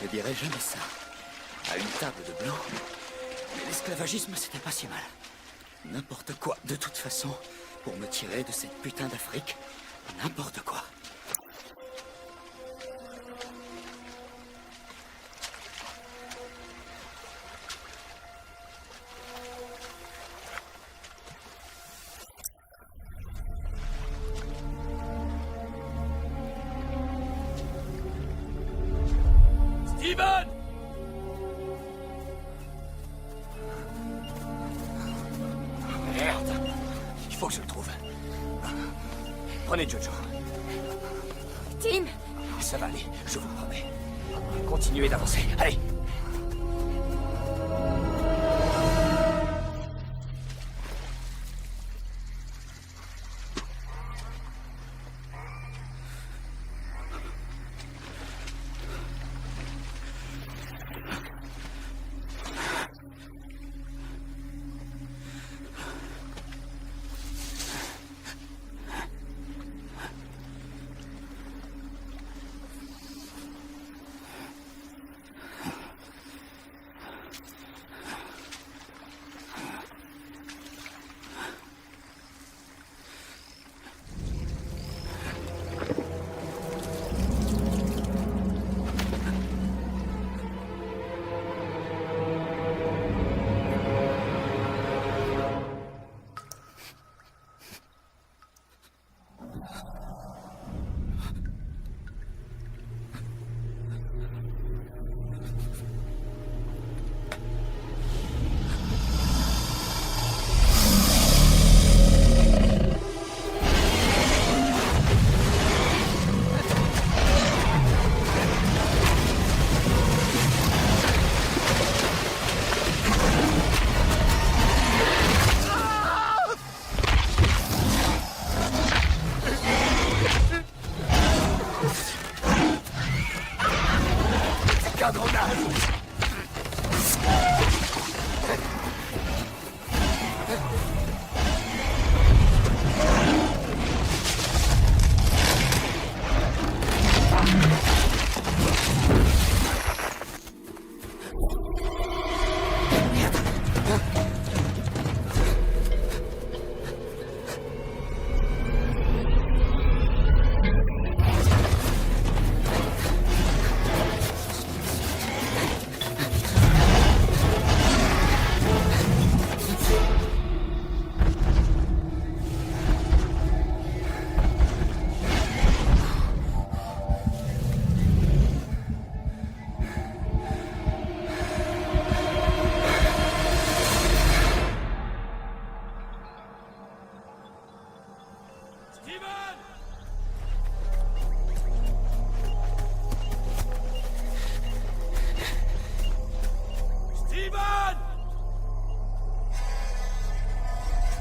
Je dirais jamais ça. À une table de blanc. Mais l'esclavagisme, c'était pas si mal. N'importe quoi, de toute façon, pour me tirer de cette putain d'Afrique. N'importe quoi. Steven! Merde! Il faut que je le trouve. Prenez Jojo. Tim! Ça va aller, je vous promets. Continuez d'avancer. Allez!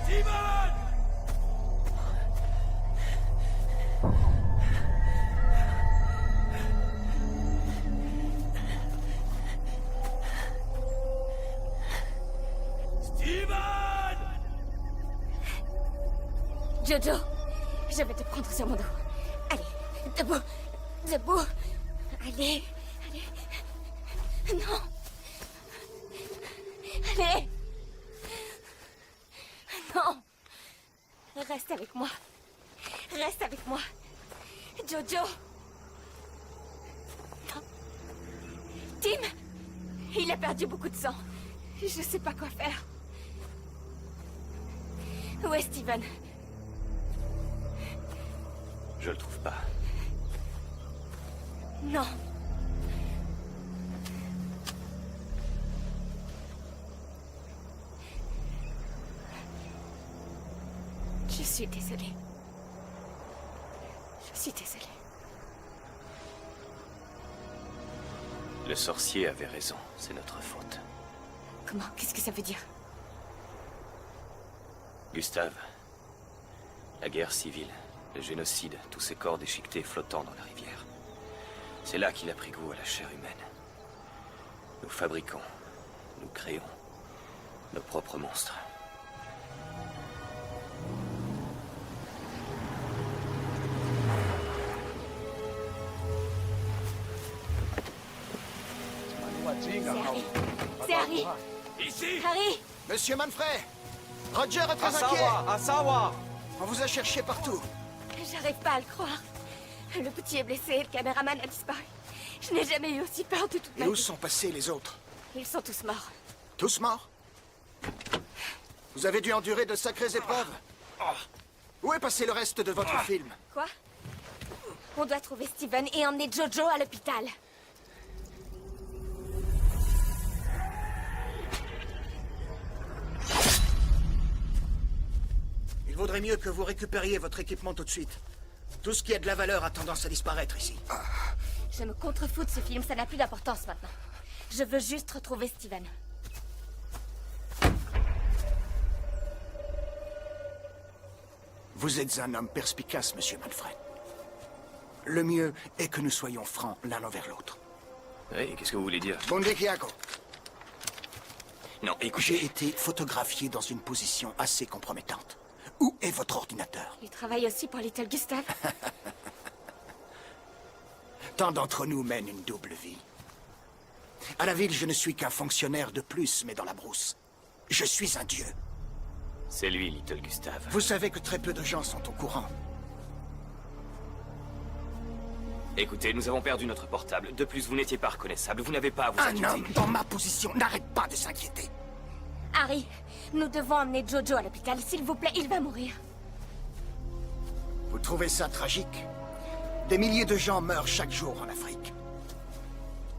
Steven! Jojo, je vais te prendre sur mon dos. Allez, debout. Debout. Allez. Allez. Non. Allez. Non. Reste avec moi. Reste avec moi. Jojo. Non. Tim. Il a perdu beaucoup de sang. Je sais pas quoi faire. Où est Steven? Je le trouve pas. Non. Je suis désolée. Je suis désolée. Le sorcier avait raison, c'est notre faute. Comment? Qu'est-ce que ça veut dire? Gustave, la guerre civile, le génocide, tous ces corps déchiquetés flottant dans la rivière. C'est là qu'il a pris goût à la chair humaine. Nous fabriquons, nous créons nos propres monstres. C'est Harry. C'est Harry. Ici Harry. Monsieur Manfred. Roger est très Asawa, inquiet. Asawa. On vous a cherché partout. J'arrive pas à le croire. Le petit est blessé, le caméraman a disparu. Je n'ai jamais eu aussi peur de toute ma Et où vie. sont passés les autres? Ils sont tous morts. Tous morts? Vous avez dû endurer de sacrées épreuves. Où est passé le reste de votre film? Quoi? On doit trouver Steven et emmener Jojo à l'hôpital. Il vaudrait mieux que vous récupériez votre équipement tout de suite. Tout ce qui a de la valeur a tendance à disparaître ici. Je me contrefous de ce film, ça n'a plus d'importance maintenant. Je veux juste retrouver Steven. Vous êtes un homme perspicace, monsieur Manfred. Le mieux est que nous soyons francs l'un envers l'autre. Oui, qu'est-ce que vous voulez dire? Bondikiako. Non, écoutez... J'ai été photographié dans une position assez compromettante. Où est votre ordinateur? Il travaille aussi pour Little Gustave. Tant d'entre nous mènent une double vie. À la ville, je ne suis qu'un fonctionnaire de plus, mais dans la brousse, je suis un dieu. C'est lui, Little Gustave. Vous savez que très peu de gens sont au courant. Écoutez, nous avons perdu notre portable. De plus, vous n'étiez pas reconnaissable. Vous n'avez pas à vous inquiéter. Un homme dans ma position n'arrête pas de s'inquiéter. Harry, nous devons emmener Jojo à l'hôpital. S'il vous plaît, il va mourir. Vous trouvez ça tragique? Des milliers de gens meurent chaque jour en Afrique.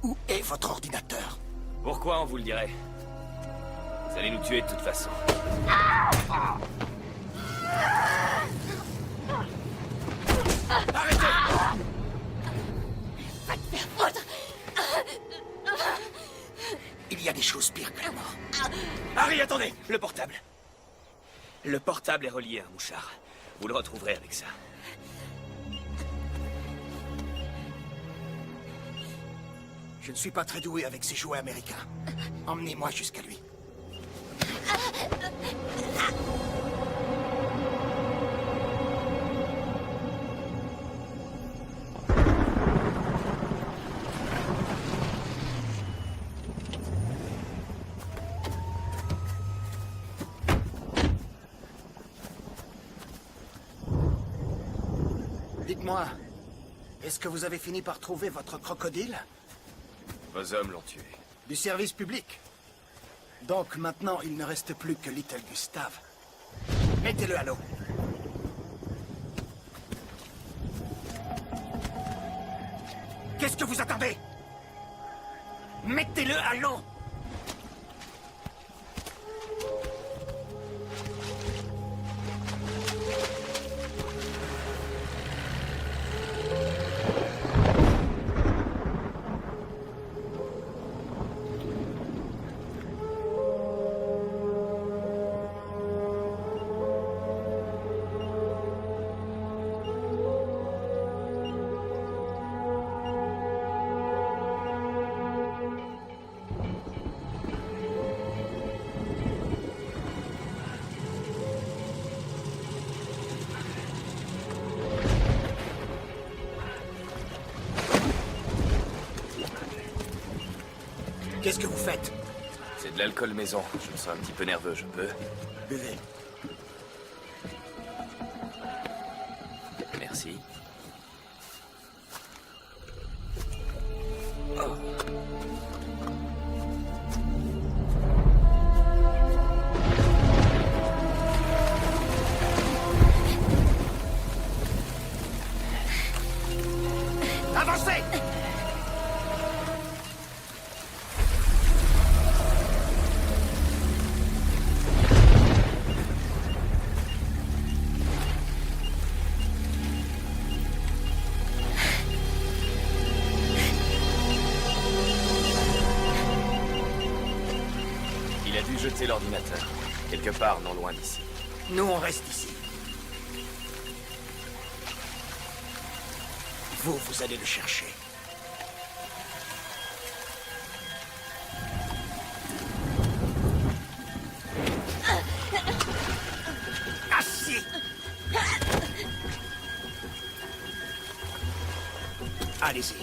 Où est votre ordinateur? Pourquoi on vous le dirait? Vous allez nous tuer de toute façon. Arrêtez! Va te faire foutre! Il y a des choses pires que la mort. Harry, attendez! Le portable. Le portable est relié à un mouchard. Vous le retrouverez avec ça. Je ne suis pas très doué avec ces jouets américains. Emmenez-moi jusqu'à lui. Dites-moi, est-ce que vous avez fini par trouver votre crocodile? Vos hommes l'ont tué. Du service public. Donc maintenant, il ne reste plus que Little Gustave. Mettez-le à l'eau. Qu'est-ce que vous attendez? Mettez-le à l'eau. Qu'est-ce que vous faites? C'est de l'alcool maison. Je me sens un petit peu nerveux, je peux? Buvez. Merci. Avancez! Il a dû jeter l'ordinateur. Quelque part non loin d'ici. Nous, on reste ici. Vous allez le chercher. Assis! Allez-y.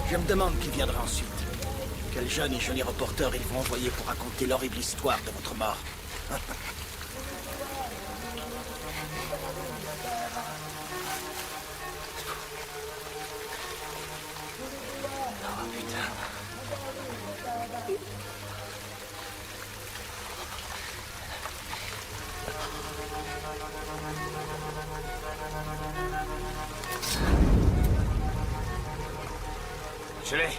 Je me demande qui viendra ensuite. Quel jeune et joli reporter ils vont envoyer pour raconter l'horrible histoire de votre mort. Je l'ai.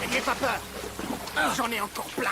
N'ayez pas peur. J'en ai encore plein.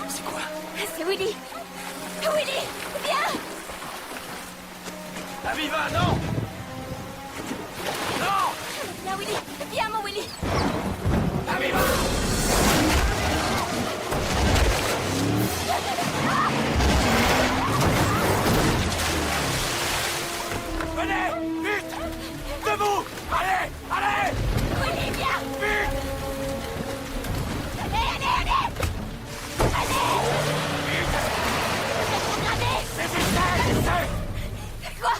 C'est quoi? C'est Willy. Willy, viens. Aviva, non! Non! Viens, Willy. Viens, mon Willy. Aviva! Venez! Vite! Debout! Allez! Allez! Willy, viens! Vite! Allez! Quoi?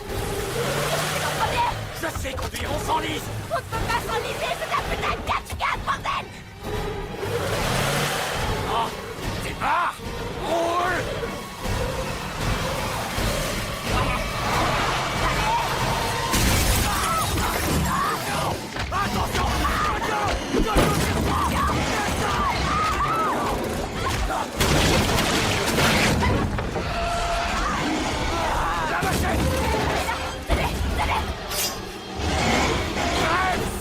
C'est ton problème? Je sais conduire, on s'enlise! On ne peut pas s'enliser, c'est un putain de 4x4, bordel! Oh! Départ! Roule! Attention! La machette!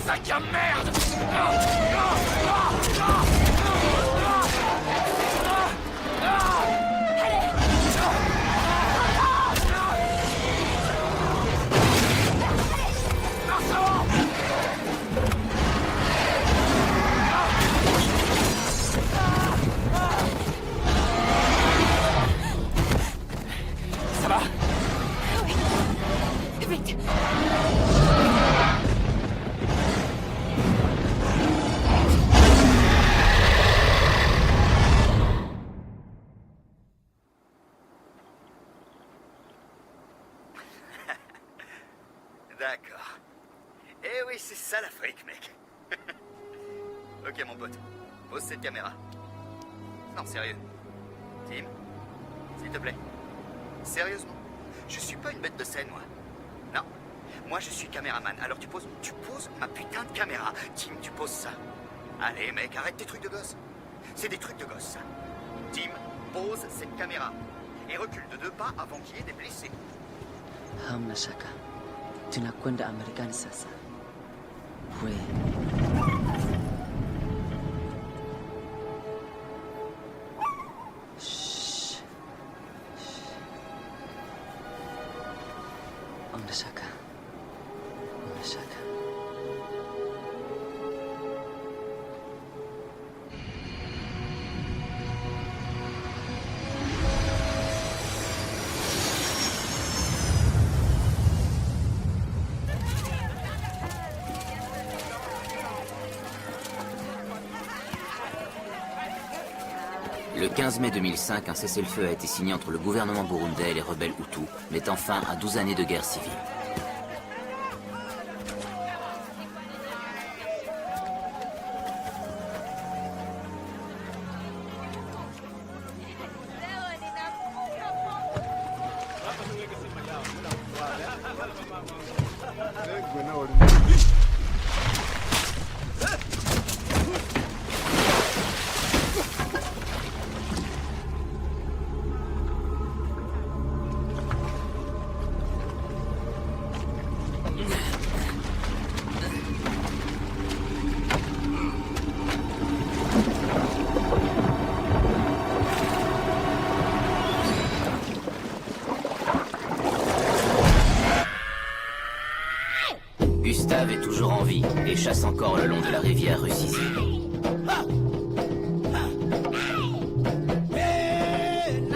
Sac à merde! Ça va? Vite! D'accord. Eh oui, c'est ça l'Afrique, mec. Ok, mon pote. Pose cette caméra. Non, sérieux. Tim, s'il te plaît. Sérieusement. Je suis pas une bête de scène, moi. Non. Moi, je suis caméraman. Alors tu poses ma putain de caméra. Tim, tu poses ça. Allez, mec, arrête tes trucs de gosse. C'est des trucs de gosse, ça. Tim, pose cette caméra. Et recule de 2 pas avant qu'il y ait des blessés. Hamna shaka. Tunakwenda Amerikani sasa. We. Shh. Hamna shaka. Hamna shaka. Le 15 mai 2005, un cessez-le-feu a été signé entre le gouvernement burundais et les rebelles Hutus, mettant fin à 12 années de guerre civile. Gustave est toujours en vie et chasse encore le long de la rivière Rusizi.